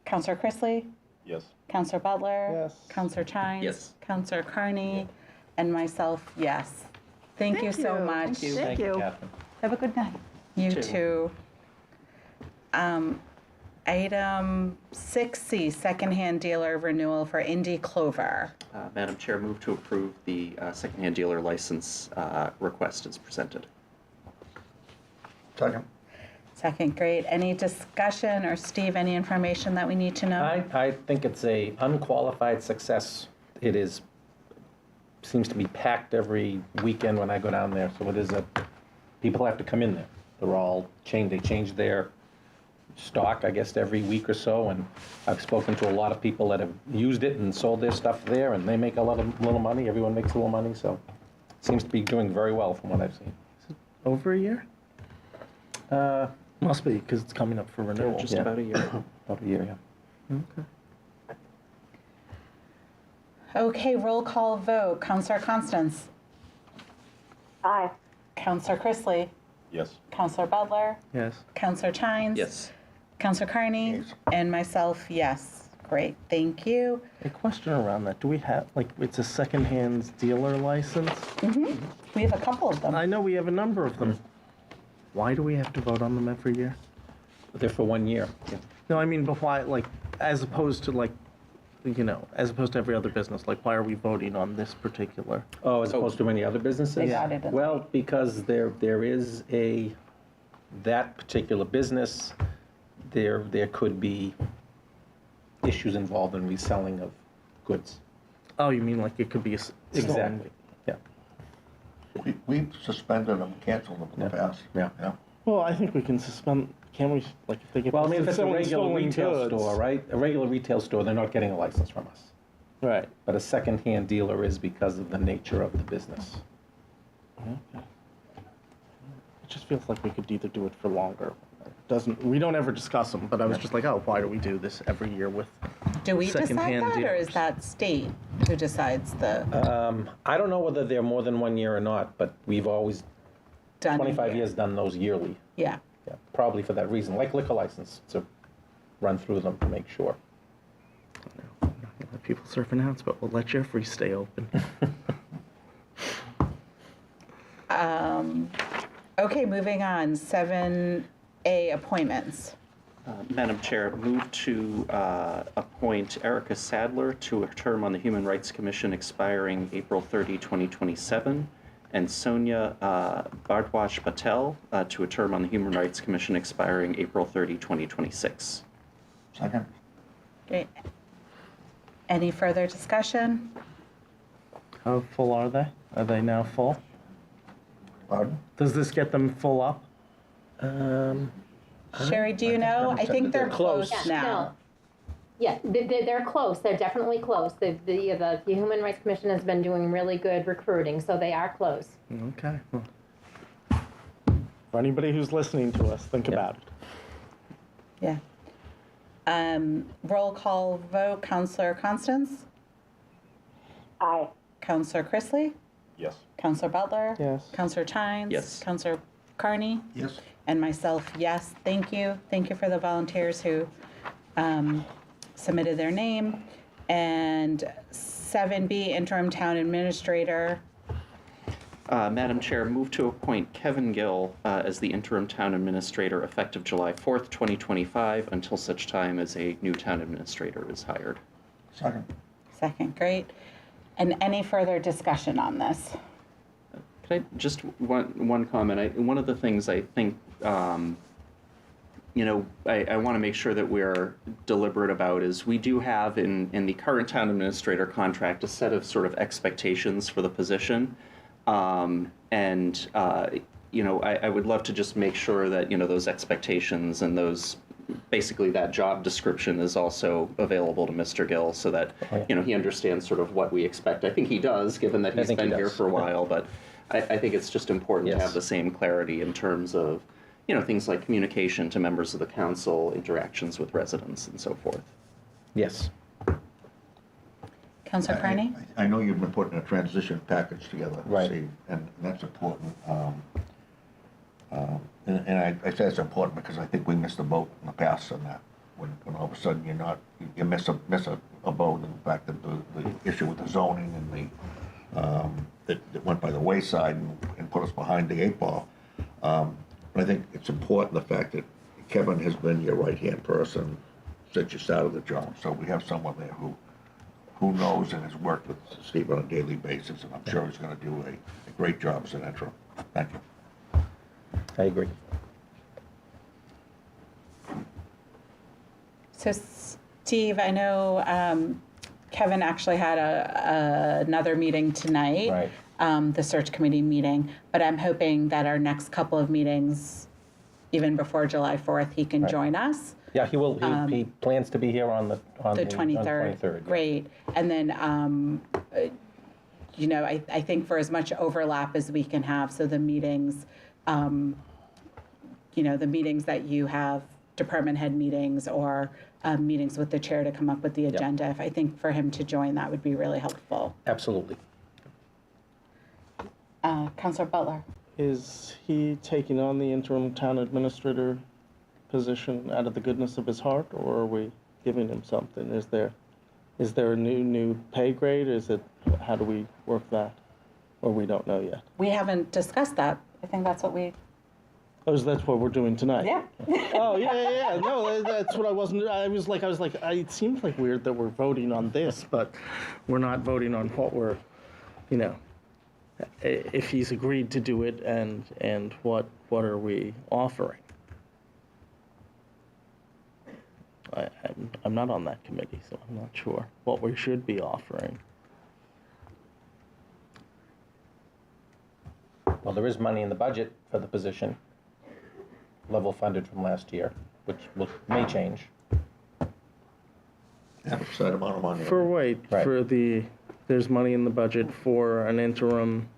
Councillor Chrisley? Yes. Councillor Butler? Yes. Councillor Chines? Yes. Councillor Carney? And myself, yes. Thank you so much. Thank you. Catherine. Have a good night. You too. Item 6C, secondhand dealer renewal for Indy Clover. Madam Chair, move to approve the secondhand dealer license request as presented. Second. Second, great. Any discussion, or Steve, any information that we need to know? I think it's a unqualified success. It seems to be packed every weekend when I go down there. So people have to come in there. They're all changed. They change their stock, I guess, every week or so. And I've spoken to a lot of people that have used it and sold their stuff there, and they make little money. Everyone makes a little money. So it seems to be doing very well from what I've seen. Is it over a year? Must be, because it's coming up for renewal. Just about a year. About a year, yeah. Okay. Okay, roll call vote. Councillor Constance? Aye. Councillor Chrisley? Yes. Councillor Butler? Yes. Councillor Chines? Yes. Councillor Carney? Yes. And myself, yes. Great, thank you. A question around that. Do we have, it's a secondhand dealer license? Mm-hmm. We have a couple of them. I know we have a number of them. Why do we have to vote on them every year? They're for 1 year. Yeah. No, I mean, but why, as opposed to as opposed to every other business, why are we voting on this particular? Oh, as opposed to any other businesses? They got it in Well, because there is that particular business, there could be issues involved in reselling of goods. Oh, you mean it could be a Exactly, yeah. We've suspended them, canceled them in the past. Yeah. Well, I think we can suspend, can we, like, if they get Well, I mean, if it's a someone regular stolen retail goods. store, right? A regular retail store, they're not getting a license from us. Right. But a secondhand dealer is because of the nature of the business. Okay. It just feels like we could either do it for longer. We don't ever discuss them, but I was just like, oh, why do we do this every year with Do we decide secondhand that, or is dealers? that state who decides the I don't know whether they're more than 1 year or not, but we've always, done? 25 years, done those yearly. Yeah. Yeah, probably for that reason, like liquor license, to run through them to make sure. We're not gonna let people surf and house, but we'll let Jeffrey stay open. Okay, moving on. 7A, appointments. Madam Chair, move to appoint Erica Sadler to a term on the Human Rights Commission expiring April 30, 2027, and Sonia Bardwaj Patel to a term on the Human Rights Commission expiring April 30, 2026. Second. Great. Any further discussion? How full are they? Are they now full? Pardon? Does this get them full up? Sherry, do you know? I think they're close now. No. Yeah, they're close. They're definitely close. The Human Rights Commission has been doing really good recruiting, so they are close. Okay. For anybody who's listening to us, think about it. Yeah. Roll call vote. Counselor Constance? Aye. Counselor Chrisley? Yes. Counselor Butler? Yes. Counselor Chines? Yes. Counselor Carney? Yes. And myself, yes. Thank you. Thank you for the volunteers who submitted their name. And 7B, interim town administrator. Madam Chair, move to appoint Kevin Gill as the interim town administrator effective July 4th, 2025, until such time as a new town administrator is hired. Second. Second, great. And any further discussion on this? Could I just one comment? One of the things I think, I want to make sure that we're deliberate about is we do have in the current town administrator contract a set of sort of expectations for the position. I would love to just make sure that, those expectations and those, basically that job description is also available to Mr. Gill so that, he understands sort of what we expect. I think he does, given that he's been here for a while, but I think it's just important to have the same clarity in terms of, things like communication to members of the council, interactions with residents, and so forth. Yes. Councilor Carney? I know you've been putting a transition package together, Right. Steve, and that's important. And I say it's important because I think we missed a boat in the past on that. When all of a sudden you miss a boat, and the fact that the issue with the zoning and that went by the wayside and put us behind the 8 ball. But I think it's important the fact that Kevin has been your right-hand person since you started the job. So we have someone there who knows and has worked with Steve on a daily basis, and I'm sure he's going to do a great job as an interim. Thank you. I agree. So Steve, I know Kevin actually had another meeting tonight, the search committee meeting, but I'm hoping that our next couple of meetings, even before July 4th, he can join us. Yeah, he will. He plans to be here on the 23rd. yeah. Great. And then, I think for as much overlap as we can have, so the meetings, the meetings that you have, department head meetings or meetings with the chair to come up with the agenda, if I think for him to join, that would be really helpful. Absolutely. Councilor Butler. Is he taking on the interim town administrator position out of the goodness of his heart, or are we giving him something? Is there a new pay grade? How do we work that? Or we don't know yet? We haven't discussed that. I think that's what we... Oh, so that's what we're doing tonight? Yeah. Oh, yeah. No, that's what I wasn't... it seems like weird that we're voting on this, but we're not voting on what we're, if he's agreed to do it and what are we offering? I'm not on that committee, so I'm not sure what we should be offering. Well, there is money in the budget for the position, level funded from last year, which may change. Have a set amount of money. There's money in the budget for an interim.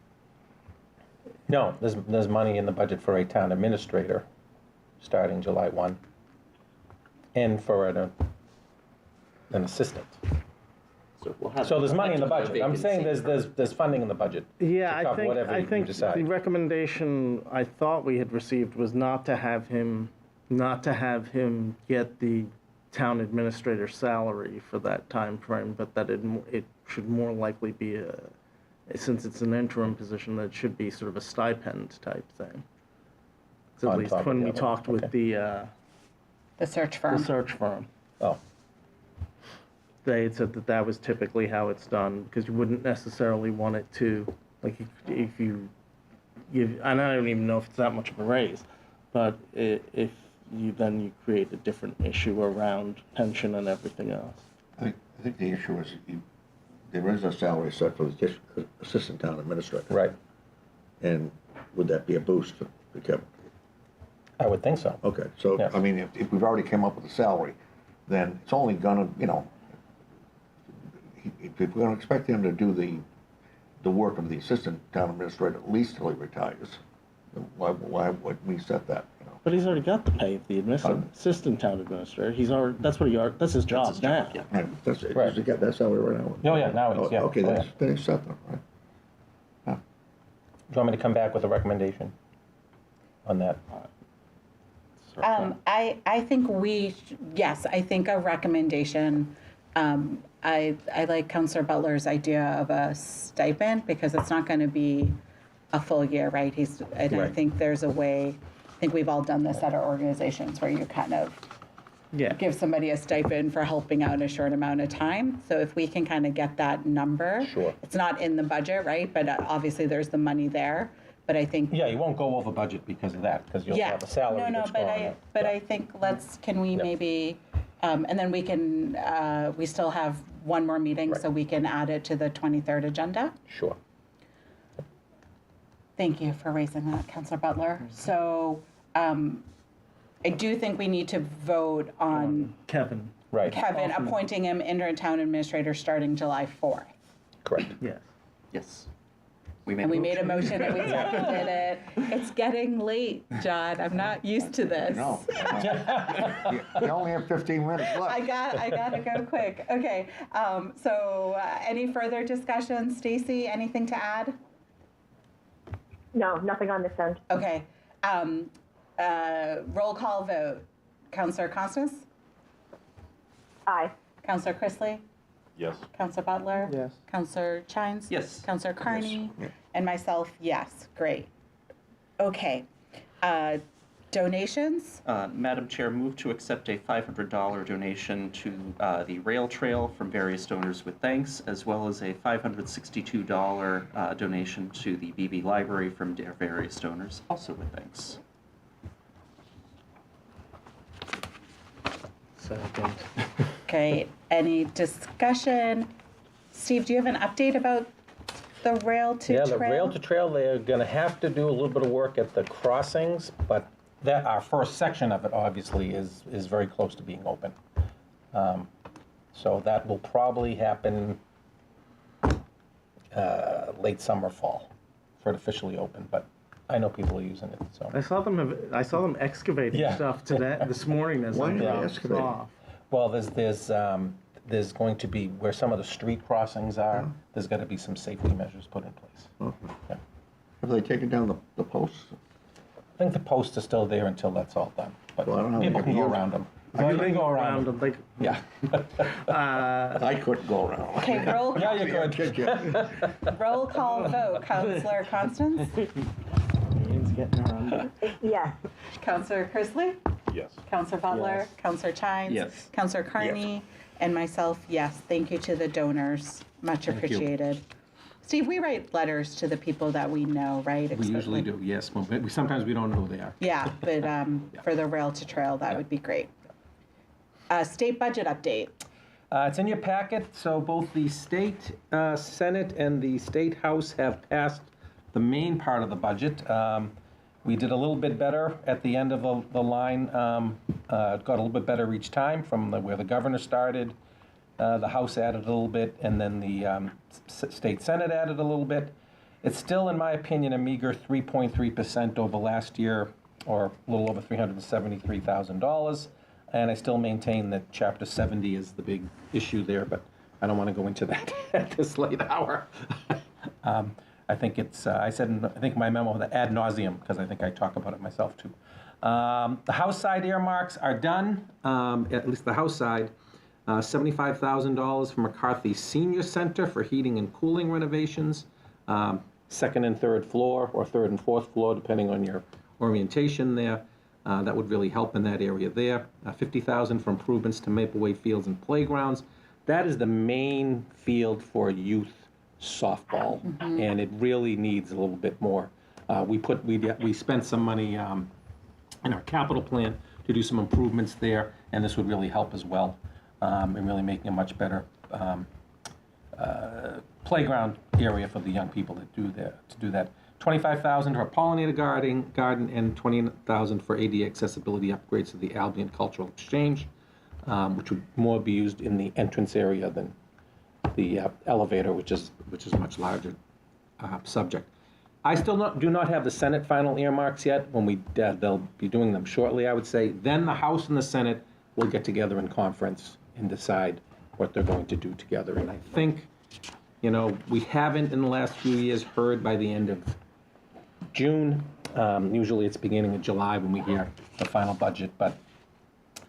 No, there's money in the budget for a town administrator starting July 1, and for an assistant. So there's money in the budget. I'm saying there's funding in the budget. Yeah, to cover whatever I you think decide. the recommendation I thought we had received was not to have him get the town administrator salary for that time frame, but that it should more likely be since it's an interim position, that it should be sort of a stipend type thing. So at least when we talked with the search firm. The search firm. Oh. They had said that was typically how it's done, because you wouldn't necessarily want it to, like, if you give, and I don't even know if it's that much of a raise, but if you create a different issue around pension and everything else. I think the issue is there is a salary set for the assistant town administrator. Right. And would that be a boost for Kevin? I would think so. Okay, so, Yes. I mean, if we've already come up with a salary, then it's only gonna, if we're gonna expect him to do the work of the assistant town administrator at least till he retires, then why would we set that? But he's already got the pay of the assistant town administrator. That's his job now. Right, does he get that salary right now? Oh, yeah, now he's, yeah. Okay, Oh, then he's set then, right? Do you want me to come back with a recommendation on that? I think I think a recommendation. I like Councillor Butler's idea of a stipend, because it's not going to be a full year, right? I think there's a way. I think we've all done this at our organizations where you kind of give somebody a stipend for helping out a short amount of time. So if we can kind of get that number, sure. It's not in the budget, right? But obviously there's the money there. But I think you won't go over budget because of that, because you'll have a salary. But I think can we maybe, and then we can, we still have one more meeting, so we can add it to the 23rd agenda. Sure. Thank you for raising that, Councillor Butler. So I do think we need to vote on Kevin. Right. Kevin appointing him interim town administrator starting July 4th. Correct. Yes. Yes. We made a motion and we seconded it. It's getting late, John. I'm not used to this. No. You only have 15 minutes left. I got to go quick. Okay. So any further discussion? Stacy, anything to add? No, nothing on this end. Okay. Roll call vote. Councillor Constance? Aye. Councillor Chrisley? Yes. Councillor Butler? Yes. Councillor Chines? Yes. Councillor Carney? Yes. And myself, yes. Great. Okay. Donations? Madam Chair, move to accept a $500 donation to the rail trail from various donors with thanks, as well as a $562 donation to the BB Library from various donors, also with thanks. Second. Okay. Any discussion? Steve, do you have an update about the rail to trail? Yeah, the rail to trail, they're going to have to do a little bit of work at the crossings, but our first section of it obviously is very close to being open. So that will probably happen late summer, fall for it officially open, but I know people are using it. So I saw them excavating stuff this morning as Why I are they drove excavating? off. Well, there's going to be, where some of the street crossings are, there's got to be some safety measures put in place. Okay. Yeah. Have they taken down the posts? I think the posts are still there until that's all done, but Well, I don't know. people can go around them. You can go around them. Yeah. I couldn't go around. Okay, roll call. Yeah, you could. Roll call vote. Councillor Constance? Ian's getting around. Yes. Councillor Chrisley? Yes. Councillor Butler? Yes. Councillor Chines? Yes. Councillor Carney? And myself, yes. Thank you to the donors. Much appreciated. Steve, we write letters to the people that we know, right? We usually do, yes. Sometimes we don't know who they are. Yeah, but for the rail to trail, that would be great. State budget update. It's in your packet, so both the state Senate and the state House have passed the main part of the budget. We did a little bit better at the end of the line, got a little bit better each time from where the governor started. The House added a little bit, and then the state Senate added a little bit. It's still, in my opinion, a meager 3.3% over last year, or a little over $373,000. And I still maintain that Chapter 70 is the big issue there, but I don't want to go into that at this late hour. I think it's, I think my memo, the ad nauseum, because I think I talk about it myself too. The House side earmarks are done, at least the House side. $75,000 from McCarthy Senior Center for heating and cooling renovations. Second and third floor, or third and fourth floor, depending on your orientation there. That would really help in that area there. $50,000 for improvements to Maple Way fields and playgrounds. That is the main field for youth softball, and it really needs a little bit more. We spent some money in our capital plan to do some improvements there, and this would really help as well in really making a much better playground area for the young people that do that. $25,000 for a pollinator garden, and $20,000 for ADA accessibility upgrades to the Albion Cultural Exchange, which would more be used in the entrance area than the elevator, which is much larger subject. I still do not have the Senate final earmarks yet. When they'll be doing them shortly, I would say. Then the House and the Senate will get together in conference and decide what they're going to do together. And I think, we haven't in the last few years heard by the end of June. Usually it's beginning of July when we hear the final budget, but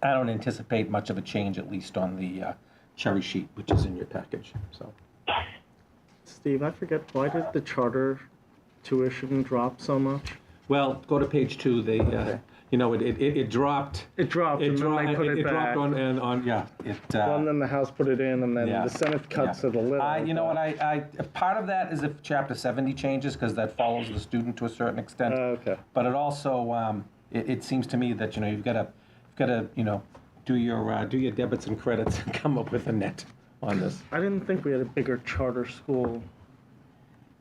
I don't anticipate much of a change, at least on the cherry sheet, which is in your package. So, Steve, I forget, why did the charter tuition drop so much? Well, go to page 2. They, it dropped. It dropped, and then they put it back. Dropped and then the House put it in, and then the Senate cuts it a little. You know what? Part of that is if Chapter 70 changes, because that follows the student to a certain extent. Okay. But it also, it seems to me that you've got to do your debits and credits and come up with a net on this. I didn't think we had a bigger charter school.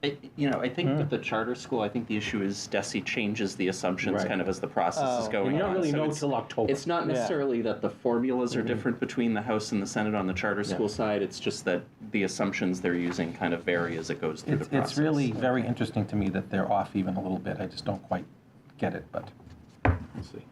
I think with the charter school, I think the issue is DESE changes the assumptions kind of as the process is going on. You don't really know until October. It's not necessarily that the formulas are different between the House and the Senate on the charter school side. It's just that the assumptions they're using kind of vary as it goes through the process. It's really very interesting to me that they're off even a little bit. I just don't quite get it, but we'll see.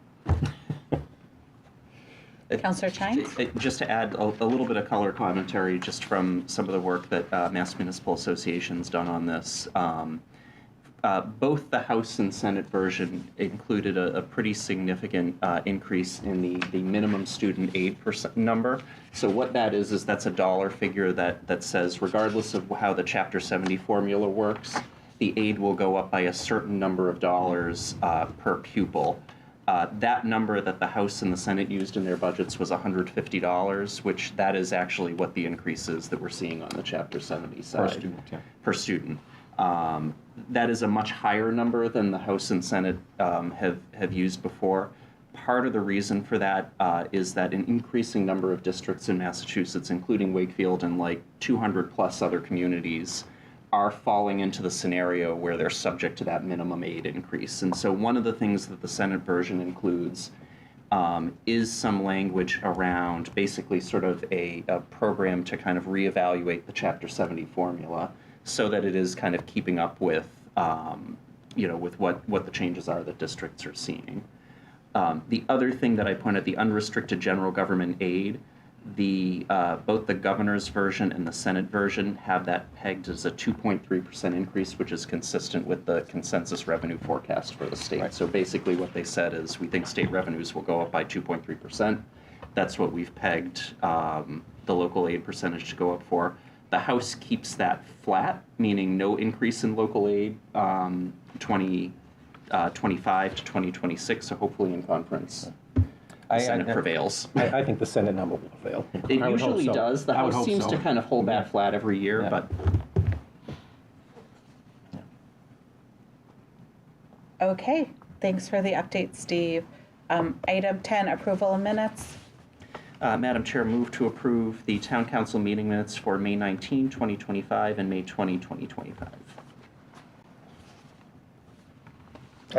Councillor Chines? Just to add a little bit of color commentary just from some of the work that Mass Municipal Association's done on this. Both the House and Senate version included a pretty significant increase in the minimum student aid number. So what that is that's a dollar figure that says regardless of how the Chapter 70 formula works, the aid will go up by a certain number of dollars per pupil. That number that the House and the Senate used in their budgets was $150, which that is actually what the increase is that we're seeing on the Chapter 70 side. Per student, yeah. Per student. That is a much higher number than the House and Senate have used before. Part of the reason for that is that an increasing number of districts in Massachusetts, including Wakefield and like 200 plus other communities, are falling into the scenario where they're subject to that minimum aid increase. And so one of the things that the Senate version includes is some language around basically sort of a program to kind of reevaluate the Chapter 70 formula so that it is kind of keeping up with, with what the changes are that districts are seeing. The other thing that I pointed, the unrestricted general government aid, both the governor's version and the Senate version have that pegged as a 2.3% increase, which is consistent with the consensus revenue forecast for the state. Right. So basically what they said is we think state revenues will go up by 2.3%. That's what we've pegged the local aid percentage to go up for. The House keeps that flat, meaning no increase in local aid 2025 to 2026, so hopefully in conference. The Senate prevails. I think the Senate number will prevail. It usually does. The House seems to kind of hold that flat every year, but. Okay, thanks for the update, Steve. Item 10, approval of minutes. Madam Chair, move to approve the Town Council meeting minutes for May 19, 2025 and May 20, 2025.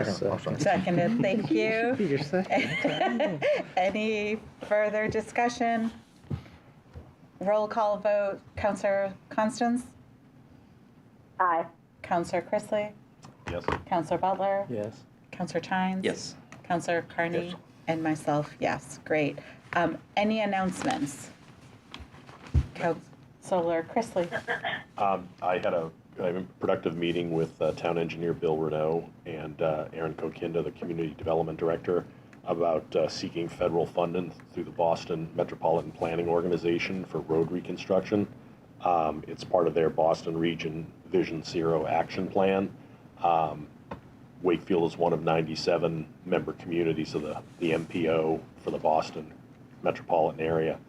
Seconded, thank you. Your second. Any further discussion? Roll call vote. Counselor Constance? Aye. Counselor Chrisley? Yes. Counselor Butler? Yes. Counselor Chines? Yes. Counselor Carney? Yes. And myself, yes. Great. Any announcements? Counselor Chrisley? I had a productive meeting with Town Engineer Bill Renault and Aaron Kokinda, the Community Development Director, about seeking federal funding through the Boston Metropolitan Planning Organization for road reconstruction. It's part of their Boston Region Vision Zero Action Plan. Wakefield is one of 97 member communities of the MPO for the Boston metropolitan area.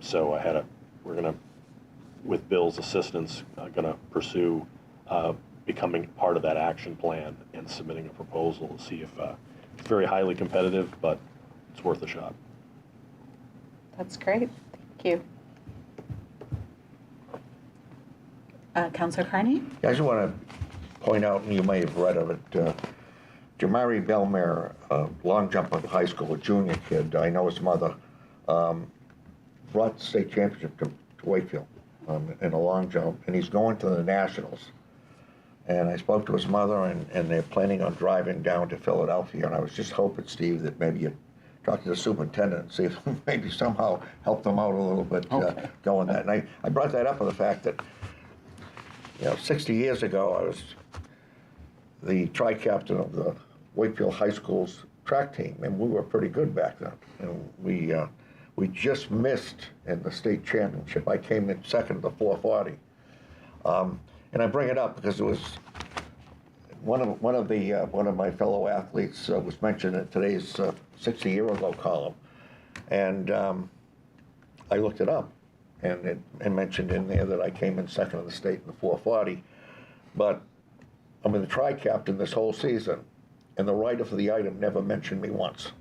So we're going to, with Bill's assistance, going to pursue becoming part of that action plan and submitting a proposal to see if it's very highly competitive, but it's worth a shot. That's great. Thank you. Counselor Carney? I just want to point out, and you may have read of it, Jamari Belmare, long jump at high school, a junior kid, I know his mother, brought the state championship to Wakefield in a long jump, and he's going to the Nationals. And I spoke to his mother, and they're planning on driving down to Philadelphia, and I was just hoping, Steve, that maybe you'd talk to the superintendent and see if maybe somehow help them out a little bit going that. And I brought that up with the fact that, 60 years ago, I was the tri-captain of the Wakefield High School's track team, and we were pretty good back then. And we just missed in the state championship. I came in second at the 440. And I bring it up because it was one of my fellow athletes was mentioned in today's 60 year ago column, and I looked it up, and it mentioned in there that I came in second in the state in the 440, but I'm in the tri-captain this whole season, and the writer for the item never mentioned me once.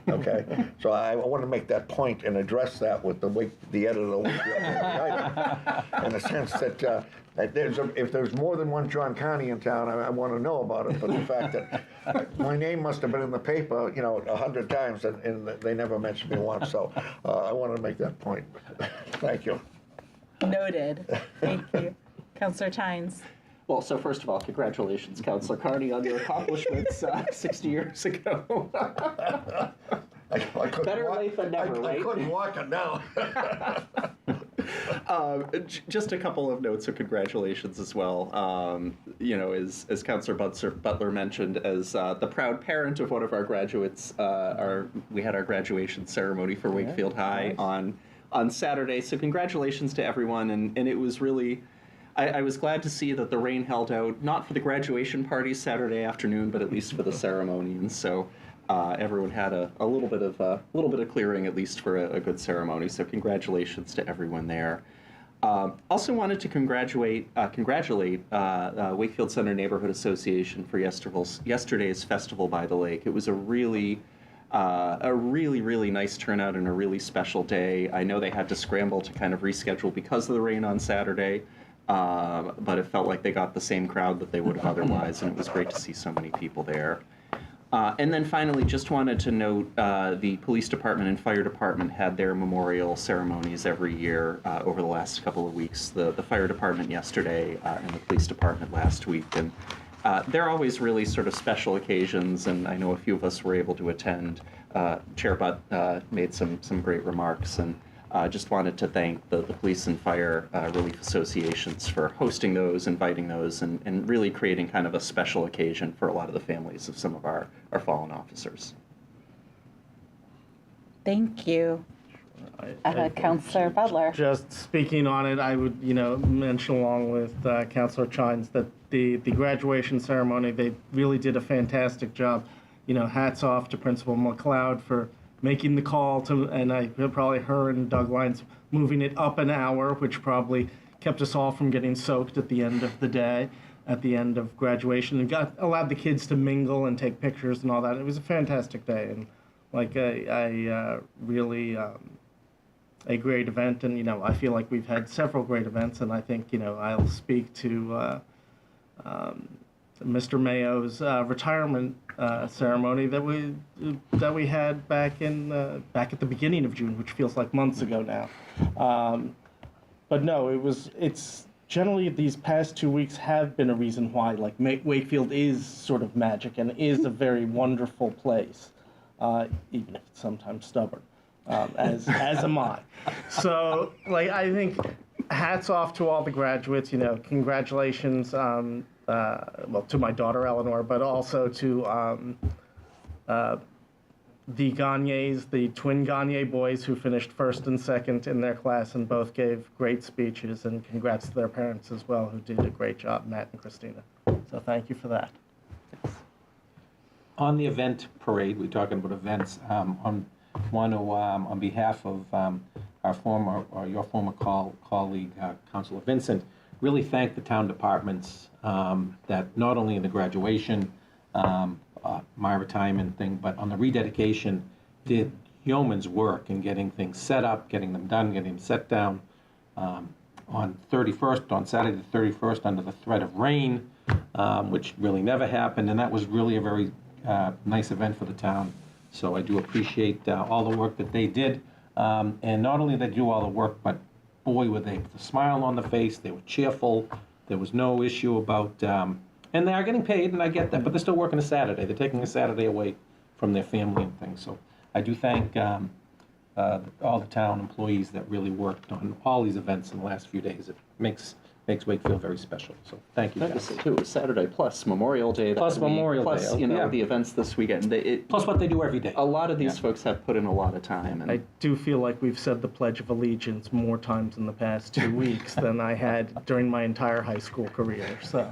Okay, so I want to make that point and address that with the editor of the item, in the sense that if there's more than one John Carney in town, I want to know about it. But the fact that my name must have been in the paper, 100 times, and they never mentioned me once. So I want to make that point. Thank you. Noted. Thank you. Counselor Chines? Well, so first of all, congratulations, Counselor Carney, on your accomplishments 60 years ago. Better late than never, right? I couldn't walk it now. Just a couple of notes of congratulations as well. As Counselor Butler mentioned, as the proud parent of one of our graduates, we had our graduation ceremony for Wakefield High on Saturday. So congratulations to everyone, and it was really. I was glad to see that the rain held out, not for the graduation party Saturday afternoon, but at least for the ceremony. And so everyone had a little bit of clearing, at least for a good ceremony. So congratulations to everyone there. Also wanted to congratulate Wakefield Center Neighborhood Association for yesterday's Festival by the Lake. It was a really nice turnout and a really special day. I know they had to scramble to kind of reschedule because of the rain on Saturday. But it felt like they got the same crowd that they would have otherwise, and it was great to see so many people there. And then finally, just wanted to note the police department and fire department had their memorial ceremonies every year over the last couple of weeks. The fire department yesterday and the police department last week. And they're always really sort of special occasions, and I know a few of us were able to attend. Chair Butt made some great remarks, and just wanted to thank the police and fire relief associations for hosting those, inviting those, and really creating kind of a special occasion for a lot of the families of some of our fallen officers. Thank you. Counselor Butler. Just speaking on it, I would, mention along with Counselor Chines that the graduation ceremony, they really did a fantastic job. Hats off to Principal McLeod for making the call and I probably her and Doug Lyons moving it up an hour, which probably kept us all from getting soaked at the end of the day, at the end of graduation, and allowed the kids to mingle and take pictures and all that. It was a fantastic day, and really a great event. And I feel like we've had several great events, and I think I'll speak to Mr. Mayo's retirement ceremony that we had back at the beginning of June, which feels like months ago now. But no, it's generally these past 2 weeks have been a reason why, like, Wakefield is sort of magic and is a very wonderful place, even if it's sometimes stubborn, as am I. So, like, I think hats off to all the graduates. You know, congratulations, well, to my daughter Eleanor, but also to the Gagnes, the twin Gagne boys who finished first and second in their class and both gave great speeches, and congrats to their parents as well, who did a great job, Matt and Christina. So thank you for that. On the event parade, we're talking about events, on behalf of your former colleague, Councilor Vincent, really thank the town departments that not only in the graduation, my retirement thing, but on the rededication, did yeoman's work in getting things set up, getting them done, getting them set down. On Saturday the 31st, under the threat of rain, which really never happened, and that was really a very nice event for the town. So I do appreciate all the work that they did. And not only did they do all the work, but boy, were they with a smile on the face, they were cheerful, there was no issue about, and they are getting paid, and I get that, but they're still working a Saturday. They're taking a Saturday away from their family and things. So I do thank all the town employees that really worked on all these events in the last few days. It makes Wakefield very special. So thank you, guys. Too, it was Saturday plus Memorial Day. Plus Memorial Day. Plus, the events this weekend. Plus what they do every day. A lot of these folks have put in a lot of time. And I do feel like we've said the Pledge of Allegiance more times in the past 2 weeks than I had during my entire high school career. So.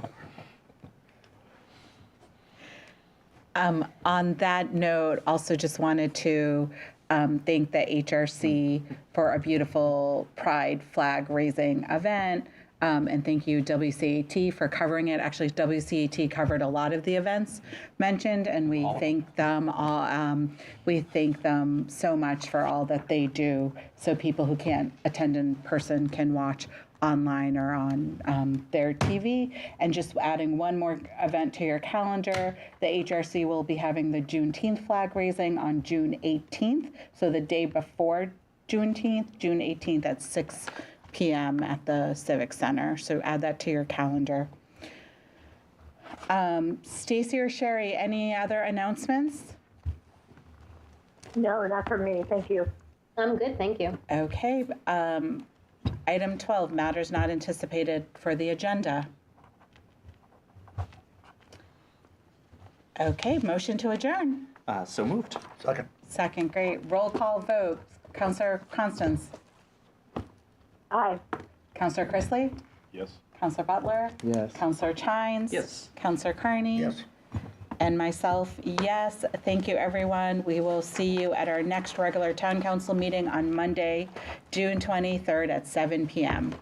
On that note, also just wanted to thank the HRC for a beautiful Pride flag raising event. And thank you, WCAT, for covering it. Actually, WCAT covered a lot of the events mentioned, and we thank them all. We thank them so much for all that they do, so people who can't attend in person can watch online or on their TV. And just adding one more event to your calendar, the HRC will be having the Juneteenth flag raising on June 18th, so the day before Juneteenth, June 18th at 6 p.m. at the Civic Center. So add that to your calendar. Stacy or Sherry, any other announcements? No, not for me. Thank you. I'm good, thank you. Okay. Item 12, matters not anticipated for the agenda. Okay, motion to adjourn. So moved. Second. Second, great. Roll call vote. Councilor Constance. Aye. Councilor Chrisley. Yes. Councilor Butler. Yes. Councilor Chines. Yes. Councilor Carney. Yes. And myself, yes. Thank you, everyone. We will see you at our next regular town council meeting on Monday, June 23rd at 7 p.m.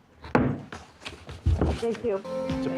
Thank you. It's a